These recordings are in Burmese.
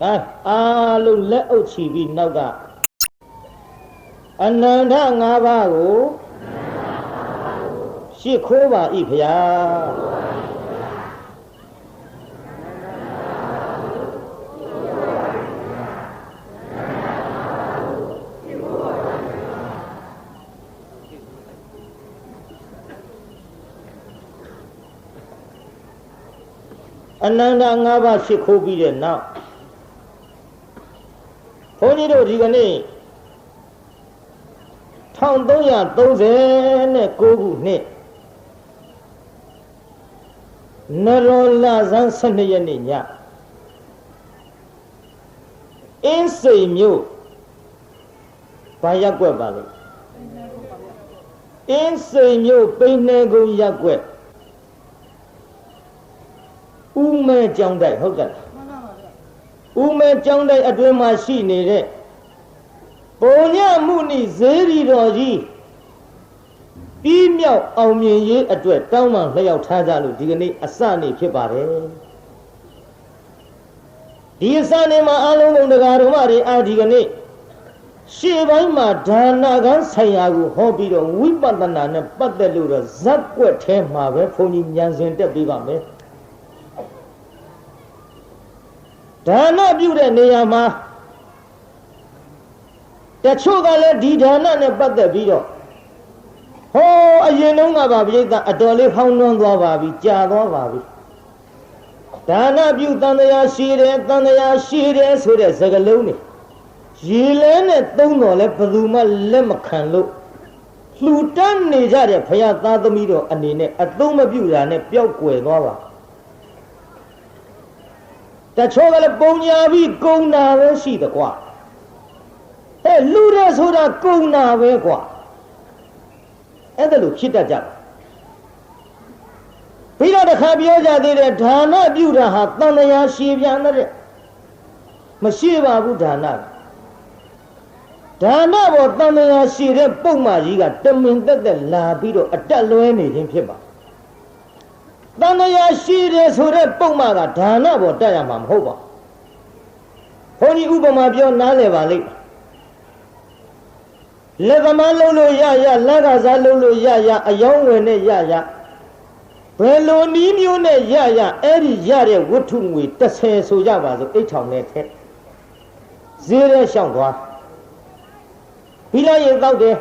အားလုံးလက်အုပ်ချီပြီးနောက်ကအနန္တ၅ပါးကိုရှ िख ိုးပါ၏ဖျားအနန္တ၅ပါးရှ िख ိုးပြီးတဲ့နောက်ဘုန်းကြီးတို့ဒီကနေ့1339ခုနှစ်နရောလဆန်း12ရက်နေ့ညအင်းစိန်မြို့ဘာရက်ကွက်ပါလဲအင်းစိန်မြို့ပိန်းနေကုန်းရက်ကွက်ဦးမဲကျောင်းတိုက်ဟုတ်ကဲ့ဦးမဲကျောင်းတိုက်အတွင်းမှာရှိနေတဲ့ပုံညမှုနိဇေရီတော်ကြီးပြီးမြောက်အောင်မြင်ရေးအတွက်တောင်းပန်လျှောက်ထားကြလို့ဒီကနေ့အစနေ့ဖြစ်ပါတယ်ဒီအစနေ့မှာအလုံးစုံတရားတော်မတွေအားဒီကနေ့ရှေ့ပိုင်းမှာဒါနကံဆိုင်ရာကိုဟောပြီးတော့ဝိပဿနာနဲ့ပတ်သက်လို့တော့ဇက်ကွက်ထဲမှာပဲဘုန်းကြီးဉာဏ်စဉ်တက်ပြီးပါမယ်ဒါနပြုတဲ့နေရာမှာတချို့ကလည်းဒီဒါနနဲ့ပတ်သက်ပြီးတော့ဟောအရင်တုန်းကပါပြိဿအတော်လေးဖောင်းနှွမ်းသွားပါပြီကြာသွားပါပြီဒါနပြုတန်တရားရှိတယ်တန်တရားရှိတယ်ဆိုတဲ့စကားလုံးတွေရေလဲနဲ့သုံးတော်လဲဘယ်သူမှလက်မခံလို့လှူတန်းနေကြတဲ့ဘုရားသားသမီးတော်အနေနဲ့အသုံးမပြုတာနဲ့ပျောက်ကွယ်သွားပါတချို့ကလည်းပုံညာပြီးကုံနာပဲရှိတယ်ကွာလူရဲဆိုတာကုံနာပဲကွာအဲ့ဒါလို့ဖြစ်တတ်ကြတယ်ပြီးတော့တစ်ခါပြောကြသေးတယ်ဒါနပြုတာဟာတန်တရားရှည်ပြန်တဲ့မရှိပါဘူးဒါနပေါ်တန်တရားရှည်တဲ့ပုံမှန်ကြီးကတမင်တက်တက်လာပြီးတော့အတက်လွဲနေခြင်းဖြစ်ပါတန်တရားရှည်တယ်ဆိုတဲ့ပုံမှန်ကဒါနပေါ်တက်ရမှာမဟုတ်ပါဘုန်းကြီးဥပမာပြောနားလည်ပါလိမ့်လက်သမားလုံးလို့ရလက်ကစားလုံးလို့ရအယောင်းဝင်နဲ့ရဘယ်လိုနည်းမျိုးနဲ့ရအဲ့ဒီရတဲ့ဝတ္ထုငွေ30ဆိုကြပါစို့အိတ်ထောင်နဲ့ထက်ဈေးရဲရှောင်းသွားပြီးလိုက်ရင်တောက်တယ်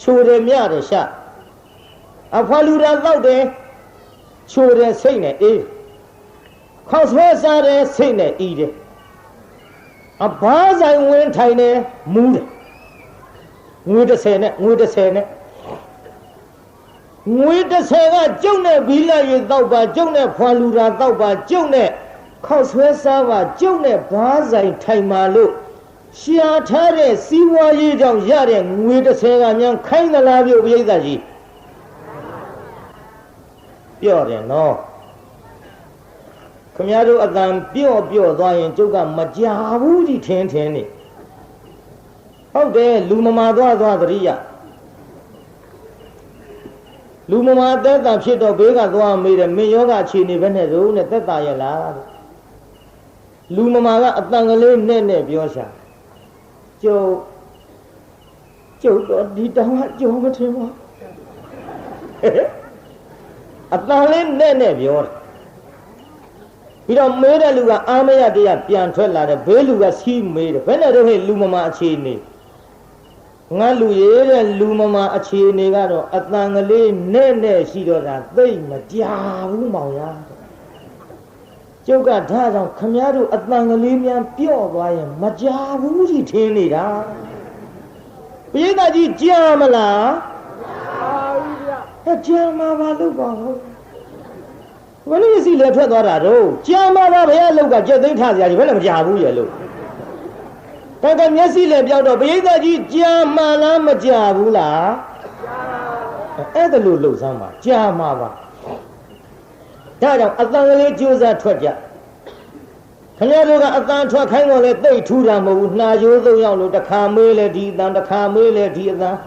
ချိုတယ်မြတယ်ရှာအဖွာလူတာတောက်တယ်ချိုတယ်စိတ်နဲ့အေးခေါက်ဆွဲစားတယ်စိတ်နဲ့ဤတယ်အဘားဆိုင်ဝင်ထိုင်တယ်မူးတယ်ငွေ30နဲ့ငွေ30နဲ့ငွေ30ကကျုပ်နဲ့ဘီလာရေတောက်ပါကျုပ်နဲ့ဖွာလူတာတောက်ပါကျုပ်နဲ့ခောက်ဆွဲစားပါကျုပ်နဲ့ဘားဆိုင်ထိုင်ပါလို့ရှာထားတဲ့စီးပွားရေးကြောင့်ရတဲ့ငွေ30ကမြန်ခိုင်းသလားပြုတ်ပြိဿကြီးပြောတယ်နော်ခမည်းတော်အတန်ပြော့သွားရင်ကျုပ်ကမကြဘူးကြီးထင်းနေဟုတ်တယ်လူမမာသွားသတိရလူမမာသက်တာဖြစ်တော့ဘေးကသွားမေးတယ်မင်းယောဂအခြေအနေပဲနဲ့တို့နဲ့သက်တာရလားလူမမာကအတန်ကလေးနဲ့ပြောရှာကျုပ်တော့ဒီတောင်ကကြုံမထင်ပါအတန်လေးနဲ့ပြောတယ်ပြီးတော့မေးတဲ့လူကအာမရတရားပြန်ထွက်လာတယ်ဘေးလူကစီးမေးတယ်ဘယ်နဲ့တော့ဟဲ့လူမမာအခြေအနေငါလူရဲတဲ့လူမမာအခြေအနေကတော့အတန်ကလေးနဲ့ရှိတော့တာသိမကြဘူးမောင်ရကျုပ်ကဒါကြောင့်ခမည်းတော်အတန်ကလေးများပြော့သွားရင်မကြဘူးကြီးထင်းနေတာပိဋကကြီးကြာမလားကြာမှာပါလို့ပါဟုတ်ဘယ်လိုစီလဲထွက်သွားတာတော့ကြာမှာပါဘယ်အလောက်ကကြက်သိမ်းထားစရာကြီးဘယ်လည်းမကြဘူးရဲ့လို့တကယ်မျက်စိလည်းပြောက်တော့ပိဋကကြီးကြာမှလားမကြာဘူးလားအဲ့ဒါလို့လှုပ်ဆန်းပါကြာမှာပါဒါကြောင့်အတန်ကလေးကြိုးစားထွက်ကြခင်ဗျားတို့ကအတန်ထွက်ခိုင်းတော့လေသိပ်ထူတာမဟုတ်ဘူးနှာကြိုးသုံးယောက်လို့တစ်ခါမေးလေဒီအတန်တစ်ခါမေးလေဒီအတန်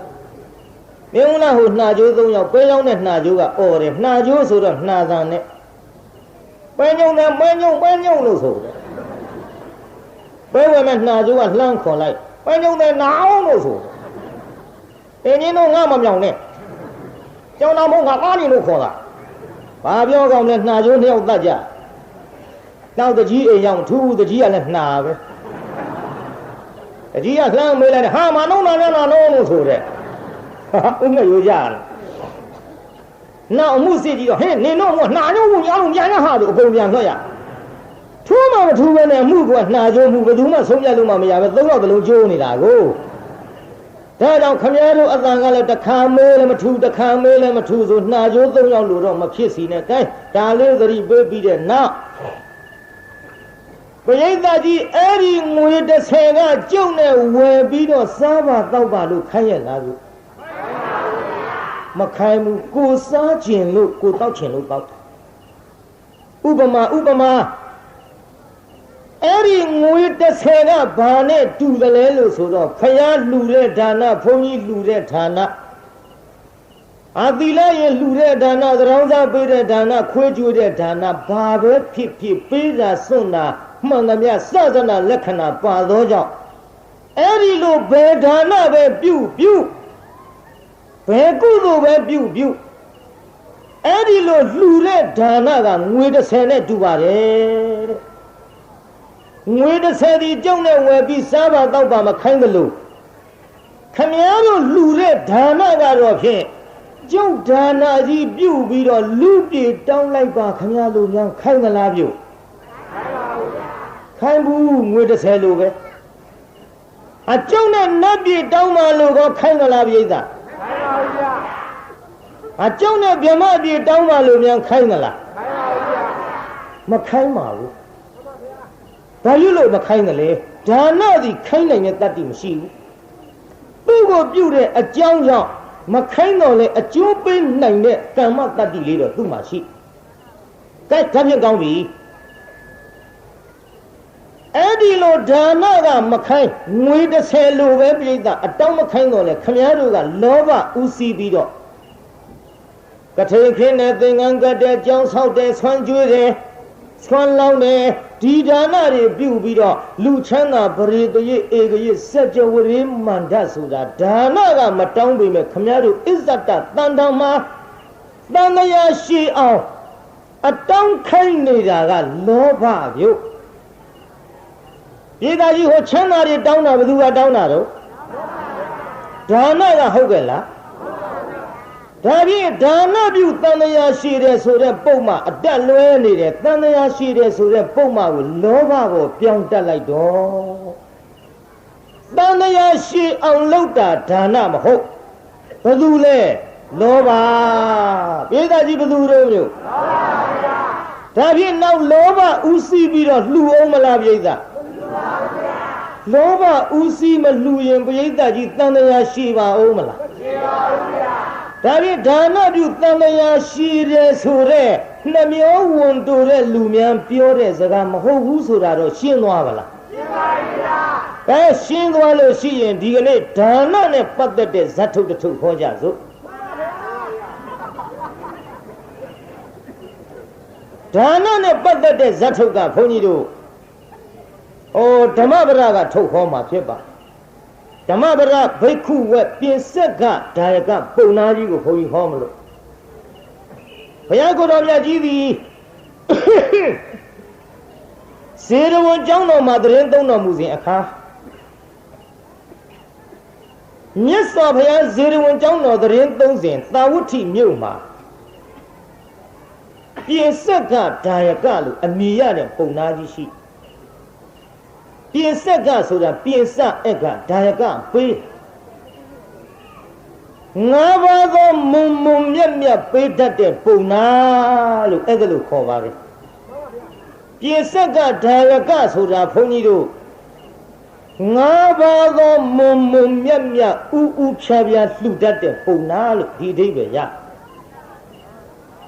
မင်းလားဟိုနှာကြိုးသုံးယောက်ပဲရောက်တဲ့နှာကြိုးကအော်တယ်နှာကြိုးဆိုတော့နှာသံနဲ့ပဲညုံနဲ့ပဲညုံလို့ဆိုတယ် ပွဲဝင်မဲ့နှာကျိုးကလှမ်းခေါ်လိုက်ပဲညုံတဲ့နာအောင်လို့ဆိုတင်းချင်းတို့ငါမမြောင်နဲ့ကျောင်းသားမို့ငါကားနေလို့ခေါ်တာဘာပြောကောင်းလဲနှာကျိုးနှစ်ယောက်တတ်ကြနောက်တကြီးအိမ်ရောက်ထူးတကြီးကလည်းနှာပဲတကြီးကလှမ်းမေးလိုက်ဟာမနှုံးနာနဲ့နာနှုံးလို့ဆိုတဲ့ဥမဲ့ရိုးကြတယ်နောက်အမှုစစ်ကြီးတော့ဟဲ့နင်တို့ကနှာကျိုးမှုညာလို့ပြန်ရဟာလို့အကုန်ပြန်ထွက်ရထူးမှမထူးပဲနဲ့အမှုကနှာကျိုးမှုဘယ်သူမှဆုံးဖြတ်လို့မှမရပဲသုံးယောက်တလုံးကျိုးနေတာကိုဒါကြောင့်ခမည်းတော်အတန်ကလည်းတစ်ခါမေးလည်းမထူးတစ်ခါမေးလည်းမထူးဆိုနှာကျိုးသုံးယောက်လို့တော့မဖြစ်စီနဲ့ကဲဒါလေးသတိပေးပြီးတဲ့နောက်ပရိသတ်ကြီးအဲ့ဒီငွေ30ကကျုပ်နဲ့ဝယ်ပြီးတော့စားပါတောက်ပါလို့ခိုင်းရလားလို့မခိုင်းဘူးကိုစားခြင်းလို့ကိုတောက်ခြင်းလို့တောက်ဥပမာအဲ့ဒီငွေ30ကဘာနဲ့တူတယ်လဲလို့ဆိုတော့ဖယားလှူတဲ့ဒါနဘုန်းကြီးလှူတဲ့ဒါနအာသီလရဲ့လှူတဲ့ဒါနသရောင်းစားပေးတဲ့ဒါနခွေးကြွေးတဲ့ဒါနဘာပဲဖြစ်ဖြစ်ပေးတာစွန့်တာမှန်သမျှစသနာလက္ခဏာပါသောကြောင့်အဲ့ဒီလိုဘယ်ဒါနပဲပြုဘယ်ကုသိုလ်ပဲပြုအဲ့ဒီလိုလှူတဲ့ဒါနကငွေ30နဲ့တူပါတယ်တဲ့ငွေ30ဒီကျုံနဲ့ဝယ်ပြီးစားပါတော့ပါမခိုင်းသလိုခမည်းတော်လှူတဲ့ဒါနကတော့ဖြင့်ကျုပ်ဒါနကြီးပြုပြီးတော့လူပြေတောင်းလိုက်ပါခမည်းတော်များခိုင်းသလားပြုခိုင်းဘူးငွေ30လိုပဲအကျုံနဲ့နတ်ပြေတောင်းပါလို့တော့ခိုင်းသလားပြိဿခိုင်းပါဘူးဗျာအကျုံနဲ့ဗြဟ္မပြေတောင်းပါလို့များခိုင်းသလားခိုင်းပါဘူးဗျာမခိုင်းပါဘူးဘာလို့မခိုင်းတယ်လဲဒါနသည်ခိုင်းနိုင်တဲ့တတ္တိမရှိဘူးသူ့ကိုပြုတဲ့အကြောင်းကြောင့်မခိုင်းတော့လဲအကျိုးပေးနိုင်တဲ့ကမ္မတတ္တိလေးတော့သူ့မှာရှိကဲဒါဖြင့်ကောင်းပြီအဲ့ဒီလိုဒါနကမခိုင်းငွေ30လိုပဲပြိဿအတောင်းမခိုင်းတော့လဲခမည်းတော်ကလောဘဥစီးပြီးတော့ကထေခင်းနဲ့သင်္ကန်းကတဲ့ကြောင်းဆောက်တဲ့ဆွမ်းကျွေးတယ်ဆွမ်းလောင်းတယ်ဒီဒါနတွေပြုပြီးတော့လူချမ်းသာပရိသေဧကရေစัจ wari မန္တဆိုတာဒါနကမတောင်းပေမဲ့ခမည်းတော်အစ္ဆတတန်တံမှာတန်မြာရှိအောင်အတောင်းခိုင်းနေတာကလောဘပြုတ်ပြည်သားကြီးဟိုချမ်းသာတွေတောင်းတာဘယ်သူကတောင်းတာတော့ဒါနကဟုတ်ကဲ့လားဒါဖြင့်ဒါနပြုတန်မြာရှိတယ်ဆိုတဲ့ပုံမှအတက်လွဲနေတယ်တန်မြာရှိတယ်ဆိုတဲ့ပုံမှကိုလောဘကိုပြောင်းတက်လိုက်တော့တန်မြာရှိအောင်လုပ်တာဒါနမဟုတ်ဘယ်သူလဲလောဘပြည်သားကြီးဘယ်သူတို့မျိုးဒါဖြင့်နောက်လောဘဥစီးပြီးတော့လှူအောင်မလားပြည်သားလောဘဥစီးမလှူရင်ပရိသတ်ကြီးတန်တရားရှိပါဦးမလားရှိပါဘူးဗျာဒါဖြင့်ဒါနပြုတန်တရားရှိတယ်ဆိုတဲ့နှမျောဝန်တိုတဲ့လူများပြောတဲ့စကားမဟုတ်ဘူးဆိုတာတော့ရှင်းသွားပါလားရှင်းပါပြီဗျာရှင်းသွားလို့ရှိရင်ဒီကနေ့ဒါနနဲ့ပတ်သက်တဲ့ဇတ်ထုတ်တစ်ထုတ်ခေါ်ကြစို့ဒါနနဲ့ပတ်သက်တဲ့ဇတ်ထုတ်ကဘုန်းကြီးတို့ဓမ္မပဒကထုတ်ခေါ်မှာဖြစ်ပါဓမ္မပဒဘိက္ခုဝက်ပြင်ဆက်ကဒါယကပုံနာကြီးကိုဘုန်းကြီးဟောမလို့ဘုရားကိုယ်တော်မြတ်ကြီးသည်ဇေရဝံကျောင်းတော်မှာတရင်သုံးတော်မူစဉ်အခါမြတ်စွာဘုရားဇေရဝံကျောင်းတော်တရင်သုံးစဉ်သာဝတ္ထိမြို့မှာပြင်ဆက်ကဒါယကလို့အမည်ရတဲ့ပုံနာကြီးရှိပြင်ဆက်ကဆိုတာပြင်စအက်ကဒါယကပေးငါးပါးသောမုံမြတ်မြတ်ပေးတတ်တဲ့ပုံနာလို့အဲ့ဒါလို့ခေါ်ပါပဲပြင်ဆက်ကဒါယကဆိုတာဘုန်းကြီးတို့ငါးပါးသောမုံမြတ်မြတ်ဥဖြာဖြာလှူတတ်တဲ့ပုံနာလို့ဒီအဓိပ္ပာယ်ရ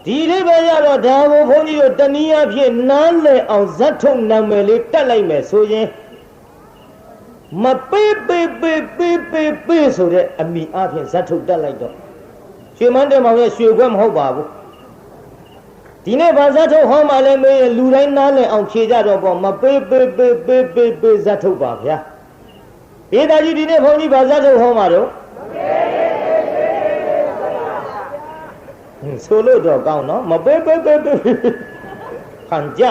ဒီအဓိပ္ပာယ်ရတော့ဒါကိုဘုန်းကြီးတို့တနည်းအားဖြင့်နားလည်အောင်ဇတ်ထုတ်နာမည်လေးတက်လိုက်မယ်ဆိုရင်မပေးဆိုတဲ့အမိအဖြစ်ဇတ်ထုတ်တက်လိုက်တော့ရွှေမန်းတဲ့မောင်ရဲ့ရွှေခွဲမဟုတ်ပါဘူး ဒီနေ့ဘာဇတ်ထုတ်ဟောမှလည်းမေးရင်လူတိုင်းနားလည်အောင်ဖြေကြတော့ပေါ့မပေးဇတ်ထုတ်ပါဗျာဒေသကြီးဒီနေ့ဘုန်းကြီးဘာဇတ်ထုတ်ဟောမှာတော့ဆိုလို့တော့ကောင်းနော်မပေးခံကြ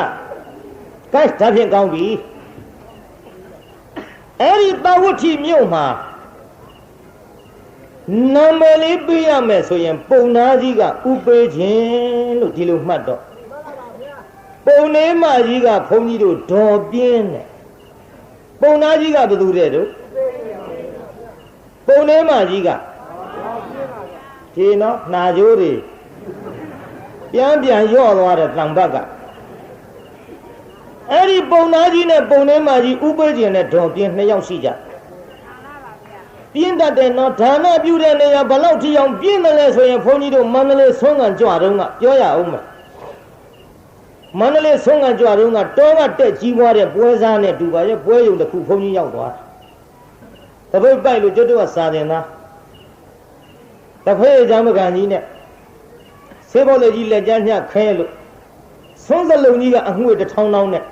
ကဲဒါဖြင့်ကောင်းပြီအဲ့ဒီတာဝဋ္ဌိမြို့မှာနာမည်လေးပေးရမယ်ဆိုရင်ပုံနာကြီးကဥပေးခြင်းလို့ဒီလိုမှတ်တော့ပုံနေမကြီးကဘုန်းကြီးတို့ဒေါ်ပြင်းတယ်ပုံနာကြီးကဘယ်သူတဲ့တို့ပုံနေမကြီးကဒီနော်နှာကြိုးတွေပြန်ရော့သွားတဲ့တံပတ်ကအဲ့ဒီပုံနာကြီးနဲ့ပုံနေမကြီးဥပေးခြင်းနဲ့ဒေါ်ပြင်း2ယောက်ရှိကြပြင်းတတ်တယ်နော်ဒါနပြုတဲ့နေရာဘလောက်ထိအောင်ပြင်းတယ်လဲဆိုရင်ဘုန်းကြီးတို့မန္တလေးဆုံးကန်ကြွတုန်းကပြောရအောင်မယ်မန္တလေးဆုံးကန်ကြွတုန်းကတောကတက်ကြီးပွားတဲ့ပွဲစားနဲ့တူပါရဲ့ပွဲရုံတစ်ခုဘုန်းကြီးရောက်သွားတပိတ်ပိုက်လို့ကျွတ်တော့စာတင်သားတဖေးအကြောင်းမကန်ကြီးနဲ့ဆေးဘောလေးကြီးလက်ကျန်းညှခဲလို့ဆုံးစလုံးကြီးကအငွေ1000တောင်းနဲ့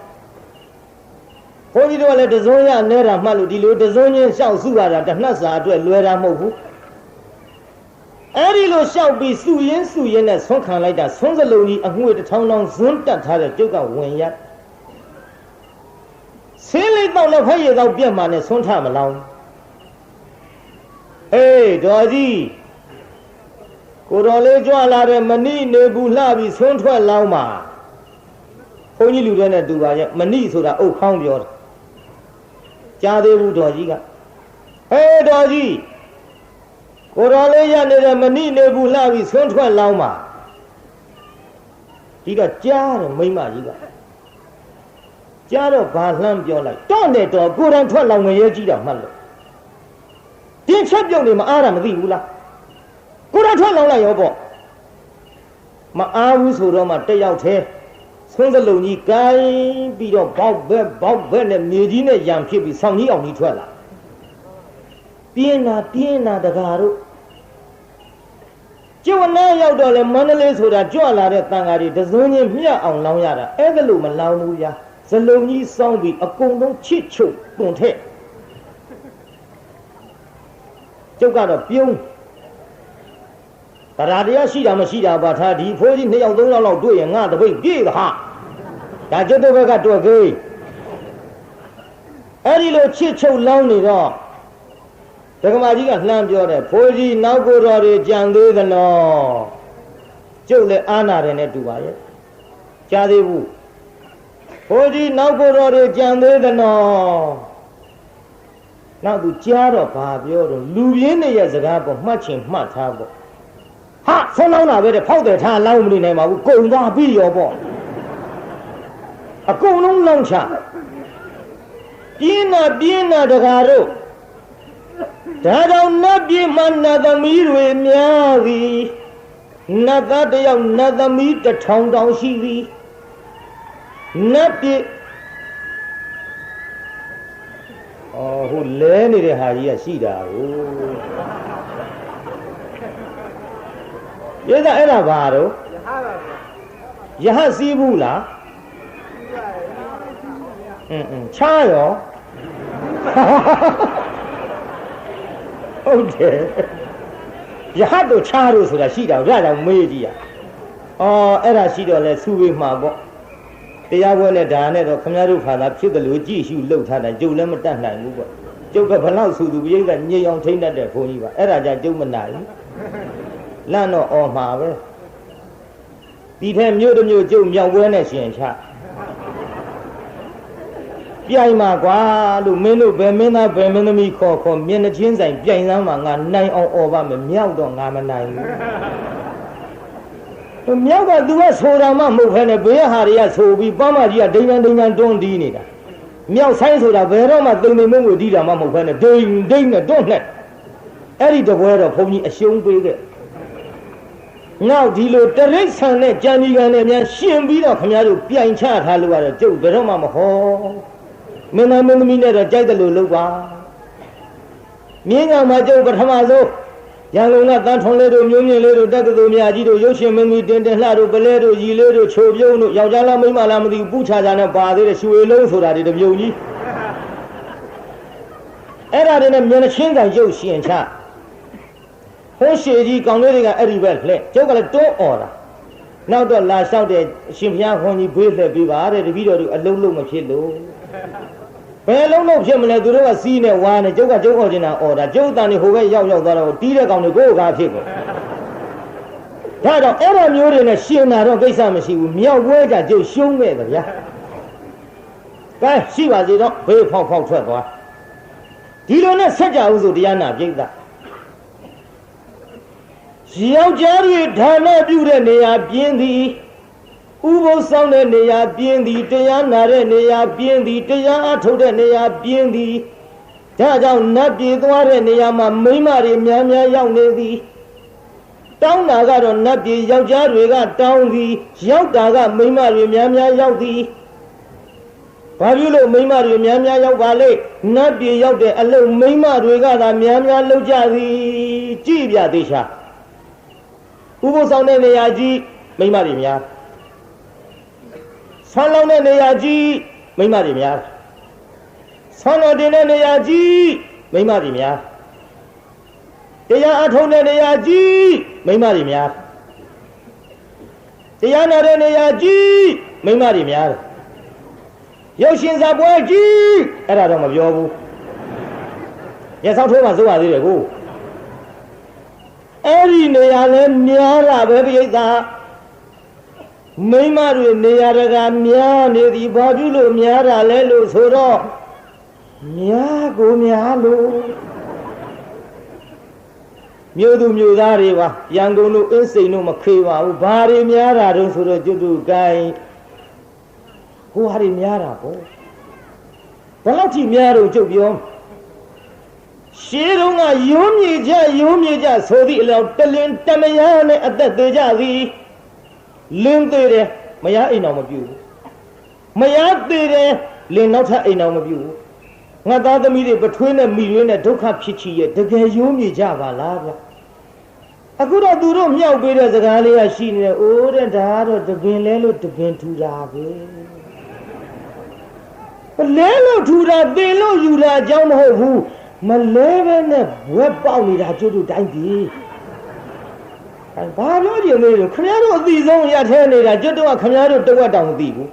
ဘုန်းကြီးတို့ကလည်းတစုံရနေတာမှတ်လို့ဒီလိုတစုံချင်းရှောက်စုရတာတနှက်စာအတွက်လွယ်တာမဟုတ်ဘူးအဲ့ဒီလိုရှောက်ပြီးစုရင်းနဲ့ဆွန့်ခံလိုက်တာဆုံးစလုံးကြီးအငွေ1000တောင်းဇွန်းတက်ထားတဲ့ကျုပ်ကဝင်ရဆင်းလေးတော့လည်းဖက်ရတော့ပြက်မှနဲ့ဆွန့်ထမလောင်းအေးတော်ကြီးကိုတော်လေးကြွလာတဲ့မဏိနေဘူးလှပြီးဆွန့်ထွက်လောင်းမှာဘုန်းကြီးလူတွေနဲ့တူပါရဲ့မဏိဆိုတာအုတ်ခေါင်းပြောတယ်ကြားသေးဘူးတော်ကြီးကဟေးတော်ကြီးကိုတော်လေးရနေတဲ့မဏိနေဘူးလှပြီးဆွန့်ထွက်လောင်းမှာဒီကကြားတယ်မိမကြီးကကြားတော့ဘာလှမ်းပြောလိုက်တော့တဲ့တော်ကိုယ်တိုင်ထွက်လောင်းငရဲကြီးတာမှတ်လို့ဒီချက်ပြုတ်နေမအားတာမသိဘူးလားကိုယ်တိုင်ထွက်လောင်းလိုက်ရောပေါ့မအားဘူးဆိုတော့မှတက်ရောက်သေးဆုံးစလုံးကြီးကိုင်းပြီးတော့ဘောက်ဘက်နဲ့မြေကြီးနဲ့ရံဖြစ်ပြီးဆောင်းကြီးအောင်ကြီးထွက်လာပြင်းနာတကားတို့ကျုပ်နဲ့ရောက်တော့လေမန္တလေးဆိုတာကြွလာတဲ့တန်ဃာတွေတစုံချင်းမြတ်အောင်လောင်းရတာအဲ့ဒါလို့မလောင်းဘူးဗျာစလုံးကြီးစောင်းပြီးအကုန်လုံးချစ်ချုပ်တွန်ထက်ကျုပ်ကတော့ပြုံးတရားတရားရှိတာမရှိတာပါထားဒီဖိုးကြီး2ယောက်3ယောက်လောက်တွေ့ရင်ငါတပိတ်ပြေးတာဟာဒါကျွတ်တဲ့ဘက်ကတွေ့ကေးအဲ့ဒီလိုချစ်ချုပ်လောင်းနေတော့ဒကမာကြီးကလှမ်းပြောတယ်ဖိုးကြီးနောက်ကိုတော်တွေကြံသေးသနော်ကျုပ်လည်းအာနာတယ်နဲ့တူပါရဲ့ကြားသေးဘူးဖိုးကြီးနောက်ကိုတော်တွေကြံသေးသနော်နောက်သူကြားတော့ဘာပြောတော့လူပြင်းတွေရဲ့စကားပေါ်မှတ်ချင်မှတ်ထားပေါ့ဟာဆုံးလောင်းတာပဲတဲ့ဖောက်တယ်ထားလောင်းမနေနိုင်ပါဘူးကုံသွားပြီးရောပေါ့အကုန်လုံးလောင်းချပြင်းနာတကားတို့ဒါကြောင့်နတ်ပြည်မှာနတ်သမီးတွေများသည်နတ်သားတယောက်နတ်သမီး1000တောင်ရှိသည်နတ်ပြည်ဟိုလဲနေတဲ့ဟာကြီးကရှိတာကိုရဲအဲ့ဒါဘာတော့ယဟစီးဘူးလားချားရောဟုတ်တယ်ယဟတို့ချားတို့ဆိုတာရှိတာဒါကြောင့်မေးကြည့်ရအဲ့ဒါရှိတော့လဲစူဝေးမှာပေါ့တရားပွဲနဲ့ဒါနဲ့တော့ခမည်းတော်ခါသာဖြစ်တယ်လို့ကြည့်ရှုလှုပ်ထားတယ်ကျုပ်လည်းမတတ်နိုင်ဘူးပေါ့ကျုပ်ကဘလောက်ဆူသူပြိဿညေအောင်ထိမ့်တတ်တဲ့ဘုန်းကြီးပါအဲ့ဒါကြောင့်ကျုပ်မနိုင်ဘူးလန့်တော့អော်မှာပဲဒီထဲမြို့တစ်မြို့ကျုပ်မြောက်ပွဲနဲ့ရှင်ချပြိုင်မှာကွာလို့မင်းတို့ဘယ်မင်းသားဘယ်မင်းသမီးခေါ်မျက်နှချင်းဆိုင်ပြိုင်စမ်းမှာငါနိုင်အောင်អော်ပါမယ်မြောက်တော့ငါမနိုင်ဘူးမြောက်ကသူကဆိုတာမှမဟုတ်ဖ ೇನೆ ဘေးဟာတွေကဆိုပြီးပန်းမကြီးကဒိန်တွန်းတီးနေတာမြောက်ဆိုင်ဆိုတာဘယ်တော့မှသိမ့်သိမ့်မွေ့တီးတာမှမဟုတ်ဖ ೇನೆ ဒိန်နဲ့တွန်းနဲ့အဲ့ဒီတပွဲတော့ဘုန်းကြီးအရှုံးပေးခဲ့နောက်ဒီလိုတရိတ်ဆန်နဲ့ကြံဒီကန်နဲ့များရှင်ပြီးတော့ခင်ဗျားတို့ပြိုင်ချထားလို့ရတယ်ကျုပ်ဘယ်တော့မှမဟောမင်းသားမင်းသမီးနဲ့တော့ကြိုက်တယ်လို့လုပ်ပါမြင်းကမှကျုပ်ပထမဆုံး ရန်ကုန်ကတန်းထွန်လေးတို့မျိုးမြင့်လေးတို့တက္ကသိုလ်များကြီးတို့ရုပ်ရှင်မင်းကြီးတင်တင်လှတို့ပလဲတို့ရီလေးတို့ချိုပြုံးတို့ယောက်ျားလားမိန်းမလားမသိဘူးပူချာချာနဲ့ပါသေးတယ်ရွှေလုံးဆိုတာဒီတပြုံကြီးအဲ့ဒါတွေနဲ့မျက်နှာချင်းကန်ရုပ်ရှင်ချဟိုးရှည်ကြီးကောင်လေးတွေကအဲ့ဒီပဲလှဲ့ကျုပ်ကလည်းတွန်းអော်တာနောက်တော့လာလျှောက်တဲ့အရှင်ဘုရားခွန်ကြီးဘေးလှည့်ပေးပါတဲ့တပည့်တော်တို့အလုံးလုံးမဖြစ်လို့ဘယ်လုံးလုံးဖြစ်မလဲသူတို့ကစီးနေဝါနေကျုပ်ကကျုပ်អော်ချင်တာអော်တာကျုပ်တန်နေဟိုဘက်ရောက်သွားတော့တီးတဲ့ကောင်တွေကိုယ်ကားဖြစ်ကုန်ဒါတော့အဲ့လိုမျိုးတွေနဲ့ရှင်နာတော့ကိစ္စမရှိဘူးမြောက်ပွဲကြကျုပ်ရှုံးခဲ့တယ်ဗျာကဲရှိပါစေတော့ဘေးဖောက်ထွက်သွားဒီလိုနဲ့ဆက်ကြဦးဆိုတရားနာပြိဿယောက်ျားတွေဌာနပြုတဲ့နေရာပြင်းသည်ဥပုသ်ဆောင်တဲ့နေရာပြင်းသည်တရားနာတဲ့နေရာပြင်းသည်တရားအထုတ်တဲ့နေရာပြင်းသည်ဒါကြောင့်နတ်ပြည်သွားတဲ့နေရာမှာမိန်းမတွေများများရောက်နေသည်တောင်းတာကတော့နတ်ပြည်ယောက်ျားတွေကတောင်းသည်ရောက်တာကမိန်းမတွေများများရောက်သည်ဘာဖြစ်လို့မိန်းမတွေများများရောက်ပါလေနတ်ပြည်ရောက်တဲ့အလုံးမိန်းမတွေကသာများများလောက်ကြသည်ကြည့်ပြသေးချာဥပုသ်ဆောင်တဲ့နေရာကြီးမိန်းမတွေများဆွမ်းလောင်းတဲ့နေရာကြီးမိန်းမတွေများဆွမ်းတော်တင်တဲ့နေရာကြီးမိန်းမတွေများတရားအထုံးတဲ့နေရာကြီးမိန်းမတွေများတရားနာတဲ့နေရာကြီးမိန်းမတွေများရုပ်ရှင်စာပွဲကြီးအဲ့ဒါတော့မပြောဘူးရဆောက်ထိုးမှစိုးရသေးတယ်ကိုအဲ့ဒီနေရာလဲများတာပဲပြိဿမိန်းမတွေနေရာတကာများနေသည်ဘာဖြစ်လို့များတာလဲလို့ဆိုတော့များကိုများလို့မြို့သူမြို့သားတွေပါရန်ကုန်တို့အင်းစိန်တို့မခေပါဘူးဘာတွေများတာတုံးဆိုတော့ကျွတ်တူကိုင်းဟိုဟာတွေများတာပေါ့ဘယ်လောက်ထိများတော့ကျုပ်ပြောရှေးတုန်းကရိုးမြေကြဆိုသည့်အလောက်တလင်တမယားနဲ့အသက်သေးကြသည်လင်းသေးတယ်မယားအိမ်တော်မပြုဘူးမယားသေးတယ်လင်းနောက်ထပ်အိမ်တော်မပြုဘူးငါသားသမီးတွေပထွေးနဲ့မိရွေးနဲ့ဒုက္ခဖြစ်ချီရဲ့တကယ်ရိုးမြေကြပါလားဗျအခုတော့သူတို့မြောက်ပေးတဲ့စကားလေးကရှိနေတယ်အိုးတဲ့ဒါကတော့တပင်လဲလို့တပင်ထူတာပဲလဲလို့ထူတာပင်လို့ယူတာအကြောင်းမဟုတ်ဘူးမလဲပဲနဲ့ဘွက်ပေါက်နေတာကျွတ်တို့တိုင်းပြီဘာလို့ဒီလိုလဲခင်ဗျားတို့အသိဆုံးရထဲနေတာကျွတ်တို့ကခင်ဗျားတို့တဝက်တောင်မသိဘူး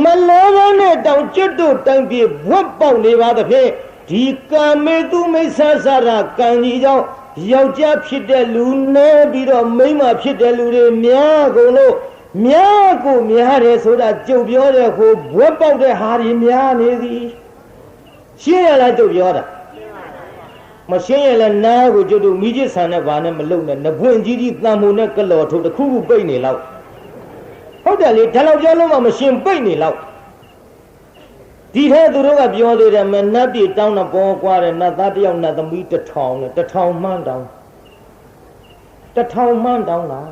မလဲပဲနဲ့တောင်ကျွတ်တို့တိုင်းပြီဘွက်ပေါက်နေပါသဖြင့်ဒီကာမေတုမိစ္ဆာစရာကံကြီးကြောင့်ယောက်ျားဖြစ်တဲ့လူနဲ့ပြီးတော့မိန်းမဖြစ်တဲ့လူတွေများကုန်လို့များကိုများတယ်ဆိုတာကြုတ်ပြောတဲ့ဟိုဘွက်ပေါက်တဲ့ဟာတွေများနေသည်ရှင်းရလားကြုတ်ပြောတာမရှင်းရလဲနားကိုကြုတ်တို့မိချစ်ဆန်နဲ့ဘာနဲ့မလုံနဲ့နဘွင့်ကြီးကြီးတန်မိုးနဲ့ကလော်ထုတ်တစ်ခုခုပိတ်နေလောက်ဟုတ်တယ်လေဒါလောက်ပြောလို့မှမရှင်းပိတ်နေလောက်ဒီထဲသူတို့ကပြောသေးတယ်မနတ်ပြည်တောင်းတော့ပေါ်ကွာတယ်နတ်သားတယောက်နတ်သမီး1000နဲ့1000မှန်းတောင်း1000မှန်းတောင်းလား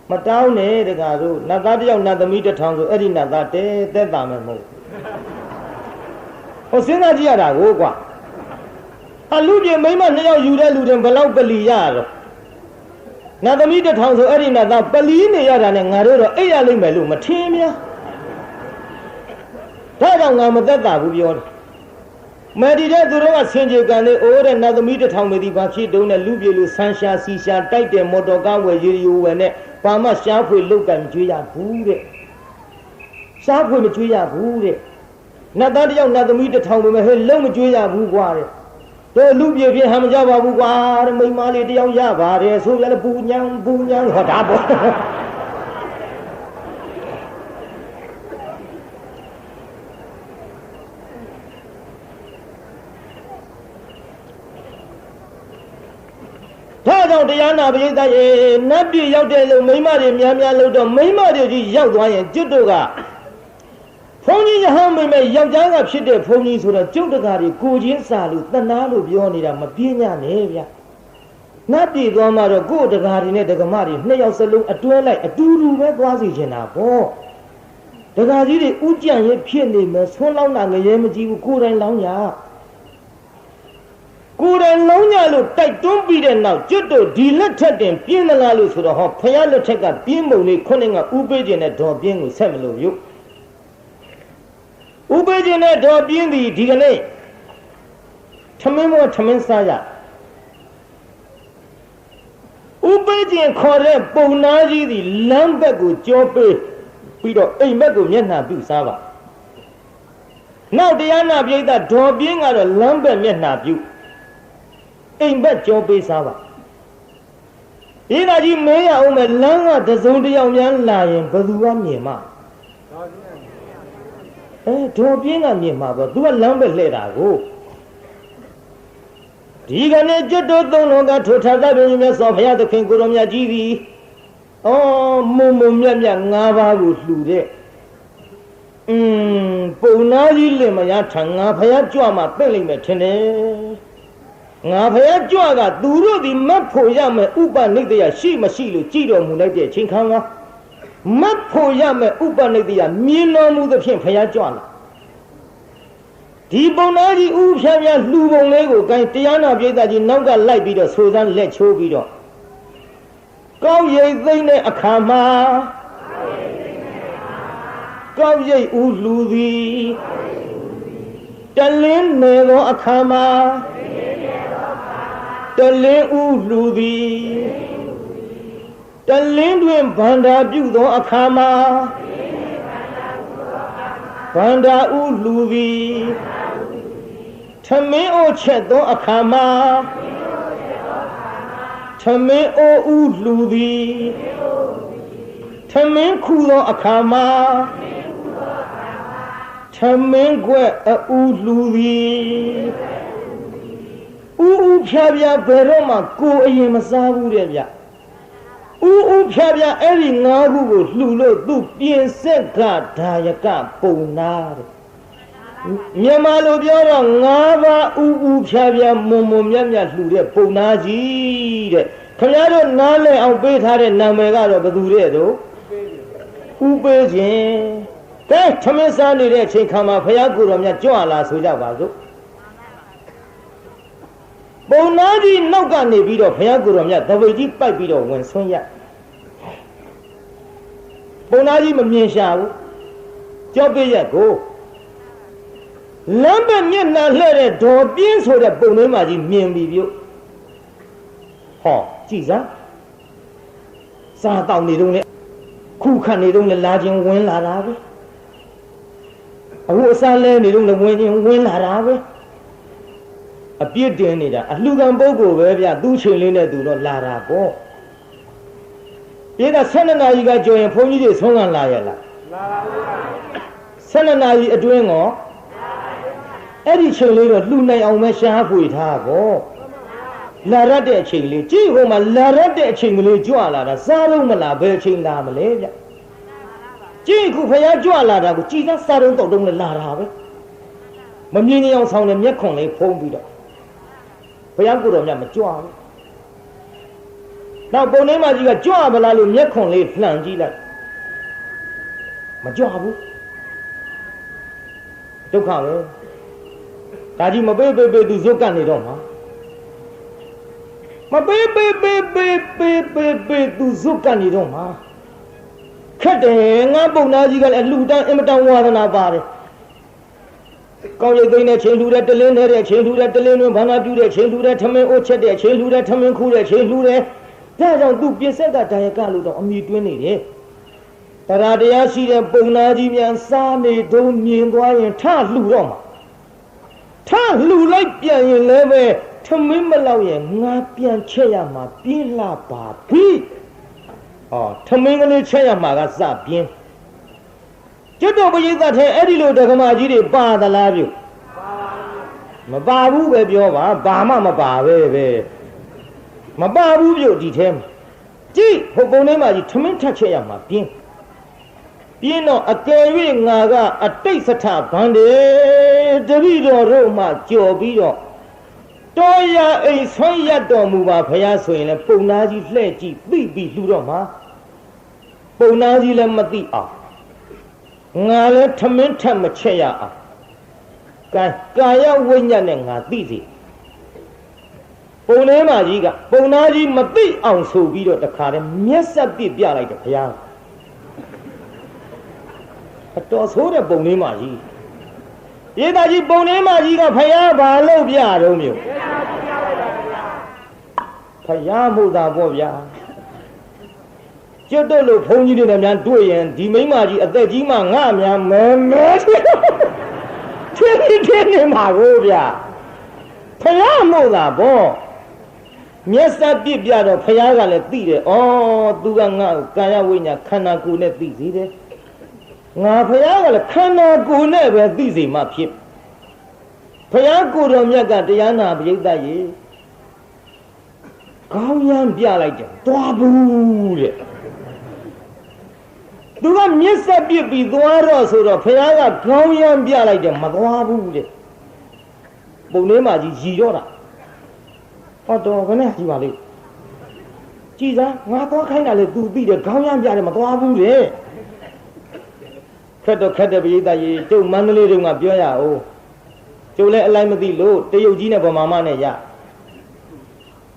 မတောင်းနဲ့တကားတို့နတ်သားတယောက်နတ်သမီး1000ဆိုအဲ့ဒီနတ်သားတဲသက်တာမယ်မဟုတ်ဟိုစဉ်းစားကြည့်ရတာကိုကွာအလူပြေမိမ2ယောက်ယူတဲ့လူတွေဘယ်လောက်ပလီရတော့နတ်သမီး1000ဆိုအဲ့ဒီနတ်သားပလီနေရတာနဲ့ငါတို့တော့အိပ်ရလိမ့်မယ်လို့မထင်များဒါကြောင့်ငါမသက်တာဘူးပြောတယ်မယ်ဒီတဲ့သူတို့ကဆင်ကြေကံလေးအိုးတဲ့နတ်သမီး1000မေဒီဘာဖြစ်တုံးနဲ့လူပြေလူဆန်းရှာစီရှာတိုက်တဲ့မော်တော်ကားဝယ်ရေဝယ်နဲ့ဘာမှရှားဖွေလုတ်ကံကြွေးရဘူးတဲ့ရှားဖွေမကြွေးရဘူးတဲ့နတ်သားတယောက်နတ်သမီး1000ပဲမဲ့ဟဲ့လုံးမကြွေးရဘူးကွာတဲ့တို့လူပြေဖြစ်ဟမ်မကြပါဘူးကွာတဲ့မိန်းမလေးတယောက်ရပါတယ်ဆိုရလဲပူညံဟောတာပေါ့ဒါကြောင့်တရားနာပရိသတ်ရေနတ်ပြည်ရောက်တဲ့လို့မိန်းမတွေများများလို့တော့မိန်းမတွေကြီးရောက်သွားရင်ကျွတ်တို့ကဘုန်းကြီးရဟန်းမိမဲ့ယောက်ျားကဖြစ်တဲ့ဘုန်းကြီးဆိုတော့ကျုပ်တကာတွေကိုချင်းစာလို့တနာလို့ပြောနေတာမပြင်းညနဲ့ဗျနတ်ပြည်သွားမှတော့ကိုယ်တကာတွေနဲ့တကမတွေ2ယောက်စလုံးအတွဲလိုက်အတူတူပဲသွားစီချင်တာပေါ့တကာကြီးတွေဥကြံရဖြစ်နေမယ်ဆွန်းလောင်းတာငရဲမကြည့်ဘူးကိုယ်တိုင်လောင်းရကိုယ်တိုင်လုံး လို့တိုက်တွန်းပြီးတဲ့နောက်ကျွတ်တို့ဒီလက်ထက်တင်ပြင်းလာလို့ဆိုတော့ဟောဖယားလက်ထက်ကပြင်းပုံလေးခုနှစ်ကဥပေးခြင်းနဲ့ဒေါ်ပြင်းကိုဆက်မလို့ပြုဥပေးခြင်းနဲ့ဒေါ်ပြင်းသည်ဒီကနေ့ထမင်းမောထမင်းစားရဥပေးခြင်းခေါ်တဲ့ပုံနာကြီးသည်လမ်းဘက်ကိုကြောပေးပြီးတော့အိမ်ဘက်ကိုမျက်နှာပြုစားပါနောက်တရားနာပိဋကဒေါ်ပြင်းကတော့လမ်းဘက်မျက်နှာပြုအိမ်ဘက်ကြောပေးစားပါဒီကကြီးမင်းရအောင်မဲ့လမ်းကတစုံတယောက်များလာရင်ဘယ်သူကမြင်မှာဒေါ်ပြင်းကမြင်မှာပေါ့သူကလမ်းဘက်လှည့်တာကိုဒီကနေ့ကျွတ်တို့သုံးလုံးကထိုထာသပင်မြတ်စွာဘုရားသခင်ကိုရောမြတ်ကြီးသည်မုံမုံမြတ်မြတ်၅ပါးကိုလှူတဲ့ပုံနာကြီးလင်မယားထံငါဘုရားကြွမှာပြင့်လိုက်မယ်ထင်တယ်ငါဘုရားကြွကသူတို့ဒီမတ်ဖို့ရမယ်ဥပနိဒေယရှိမရှိလို့ကြည်တော်မူလိုက်တဲ့အချိန်ခါမှာမတ်ဖို့ရမယ်ဥပနိဒေယမြင်တော်မူသဖြင့်ဘုရားကြွလာဒီပုံနာကြီးဥဖြားဖြားလှူပုံလေးကိုကိုင်းတရားနာပိဋကကြီးနောက်ကလိုက်ပြီးတော့ဆိုစမ်းလက်ချိုးပြီးတော့ကောက်ရိပ်သိမ့်တဲ့အခါမှာကောက်ရိပ်ဥလှူသည်တလင်းနေသောအခါမှာတလင်းဥလှူသည်တလင်းတွင်ဗန္ဒာပြုသောအခါမှာဗန္ဒာဥလှူသည်ထမင်းအိုချက်သောအခါမှာထမင်းအိုဥလှူသည်ထမင်းခူသောအခါမှာထမင်းခွက်အူလှူသည်ဥဖြားဖြားဘယ်တော့မှကိုအရင်မစားဘူးတဲ့ဗျဥဖြားဖြားအဲ့ဒီ၅ခုကိုလှူလို့သူပြင်ဆက်ကဒါယကပုံနာတဲ့မြန်မာလိုပြောတော့၅ပါးဥဖြားဖြားမုံမုံမြတ်မြတ်လှူတဲ့ပုံနာကြီးတဲ့ခင်ဗျားတို့နားလည်အောင်ပေးထားတဲ့နာမည်ကတော့ဘယ်သူတဲ့တို့ဥပေးခြင်းကဲထမင်းစားနေတဲ့အချိန်ခါမှာဘုရားကိုယ်တော်မြတ်ကြွလာဆိုကြပါစို့ပုံနာကြီးနောက်ကနေပြီးတော့ဘုရားကိုယ်တော်မြတ်သပိတ်ကြီးပိုက်ပြီးတော့ဝင်ဆွန်းရပုံနာကြီးမမြင်ရှာဘူးကြောက်ပြရက်ကိုလမ်းပဲမျက်နှာလှဲ့တဲ့ဒေါ်ပြင်းဆိုတဲ့ပုံလေးမှကြီးမြင်ပြီပြုဟောကြည်စားစားတောင်းနေတော့လေခုခတ်နေတော့လေလာခြင်းဝင်လာတာပဲအခုအစားလဲနေတော့လေဝင်ခြင်းဝင်လာတာပဲအပြစ်တင်နေတာအလှူခံပုဂ္ဂိုလ်ပဲဗျသူ့ချိန်လေးနဲ့သူတော့လာတာပေါ့ဒီက12နာရီကကြော်ရင်ဘုန်းကြီးတွေဆုံးခံလာရလားလာပါဘူး12နာရီအတွင်းကောအဲ့ဒီချိန်လေးတော့လှူနိုင်အောင်ပဲရှားဖွေထားပေါ့လာရတဲ့အချိန်လေးကြည့်ဟိုမှာလာရတဲ့အချိန်ကလေးကြွလာတာစားလုံးမလားဘယ်ချိန်လာမလဲဗျကြည့်ခုဖယားကြွလာတာကိုကြည်သားစားတော့တောက်တုံးနဲ့လာတာပဲမမြင်အောင်ဆောင်တဲ့မျက်ခွန်လေးဖုံးပြီးတော့ဘုရားကိုယ်တော်မြတ်မကြွဘူးနောက်ပုံထဲမှာကြီးကကြွပါလားလို့မျက်ခွန်လေးလှန်ကြည့်လိုက်မကြွဘူးဒုက္ခပဲဒါကြီးမပေးသူဇွတ်ကနေတော့မှာမပေးသူဇွတ်ကနေတော့မှာခက်တယ်ငါပုံနာကြီးကလည်းလူတန်းအင်မတန်ဝါဒနာပါတယ်ကောင်းရိပ်သိမ်းတဲ့ချိန်လှူတဲ့တလင်းတဲ့ချိန်လှူတဲ့တလင်းတွင်ဘာနာပြုတဲ့ချိန်လှူတဲ့ထမင်းအိုးချက်တဲ့ချိန်လှူတဲ့ထမင်းခူးတဲ့ချိန်လှူတဲ့ဒါကြောင့်သူပြစ္ဆက်ကဒါယကလို့တော့အမိတွင်းနေတယ်တရားတရားရှိတဲ့ပုံနာကြီးများစားနေတုံးမြင်သွားရင်ထလှူတော့မှာထလှူလိုက်ပြန်ရင်လည်းပဲထမင်းမလောက်ရင်ငါပြန်ချက်ရမှာပြင်းလာပါပြီထမင်းကလေးချက်ရမှာကစပြင်းကျွတ်တော်ပရိသတ်ထဲအဲ့ဒီလိုဒကမာကြီးတွေပါသလားပြုမပါဘူးပဲပြောပါဘာမှမပါပဲမပါဘူးပြုဒီထဲမှာကြည့်ဟိုပုံထဲမှာကြီးထမင်းထက်ချက်ရမှာပြင်းတော့အကယ်၍ငါကအတိတ်စထဗန္ဒေတပိတော်တို့မှကြော်ပြီးတော့တော်ရအိမ်ဆွမ်းရတော်မူပါဘုရားဆိုရင်လည်းပုံနာကြီးလှဲ့ကြည့်သိပြီးလှူတော့မှာပုံနာကြီးလည်းမသိအောင်ငါလည်းထမင်းထက်မချက်ရအောင်ကာယဝိညာဉ်နဲ့ငါသိစီ ပုံထဲမှာကြီးကပုံသားကြီးမသိအောင်ဆိုပြီးတော့တခါတည်းမျက်စက်ပြစ်ပြလိုက်တယ်ဘုရားအတော်ဆိုးတဲ့ပုံထဲမှာကြီးဒေသကြီးပုံထဲမှာကြီးကဘုရားဘာလို့ပြတော့မျိုးဘုရားမို့တာပေါ့ဗျာကျွတ်တော့လို့ဘုန်းကြီးတွေနဲ့များတွေ့ရင်ဒီမိမကြီးအသက်ကြီးမှငါများမဲမဲချင်းနေမှာကိုဗျာဘုရားမို့တာပေါ့မျက်စက်ပြစ်ပြတော့ဘုရားကလည်းသိတယ်ဩသူကငါ့ကိုကာယဝိညာဉ်ခန္ဓာကိုယ်နဲ့သိစေတယ်ငါဘုရားကလည်းခန္ဓာကိုယ်နဲ့ပဲသိစေမှဖြစ်ဘုရားကိုယ်တော်မြတ်ကတရားနာပရိသတ်ရေကောင်းရမ်းပြလိုက်တယ်သွားဘူးတဲ့သူကမျက်စက်ပြစ်ပြီးသွားတော့ဆိုတော့ဘုရားကကောင်းရမ်းပြလိုက်တယ်မသွားဘူးတဲ့ပုံလေးမှာကြီးရည်ရောတာဟောတော်ခနဲ့ကြည်ပါလေကြည်စားငါသွားခိုင်းတာလေသူသိတယ်ခေါင်းရမ်းပြတယ်မသွားဘူးတဲ့ခက်တော့ခက်တဲ့ပရိသတ်ကြီးကျုပ်မန္တလေးတုန်းကပြောရအောင်ကျုပ်လည်းအလိုက်မသိလို့တရုတ်ကြီးနဲ့ဗမာမနဲ့ရ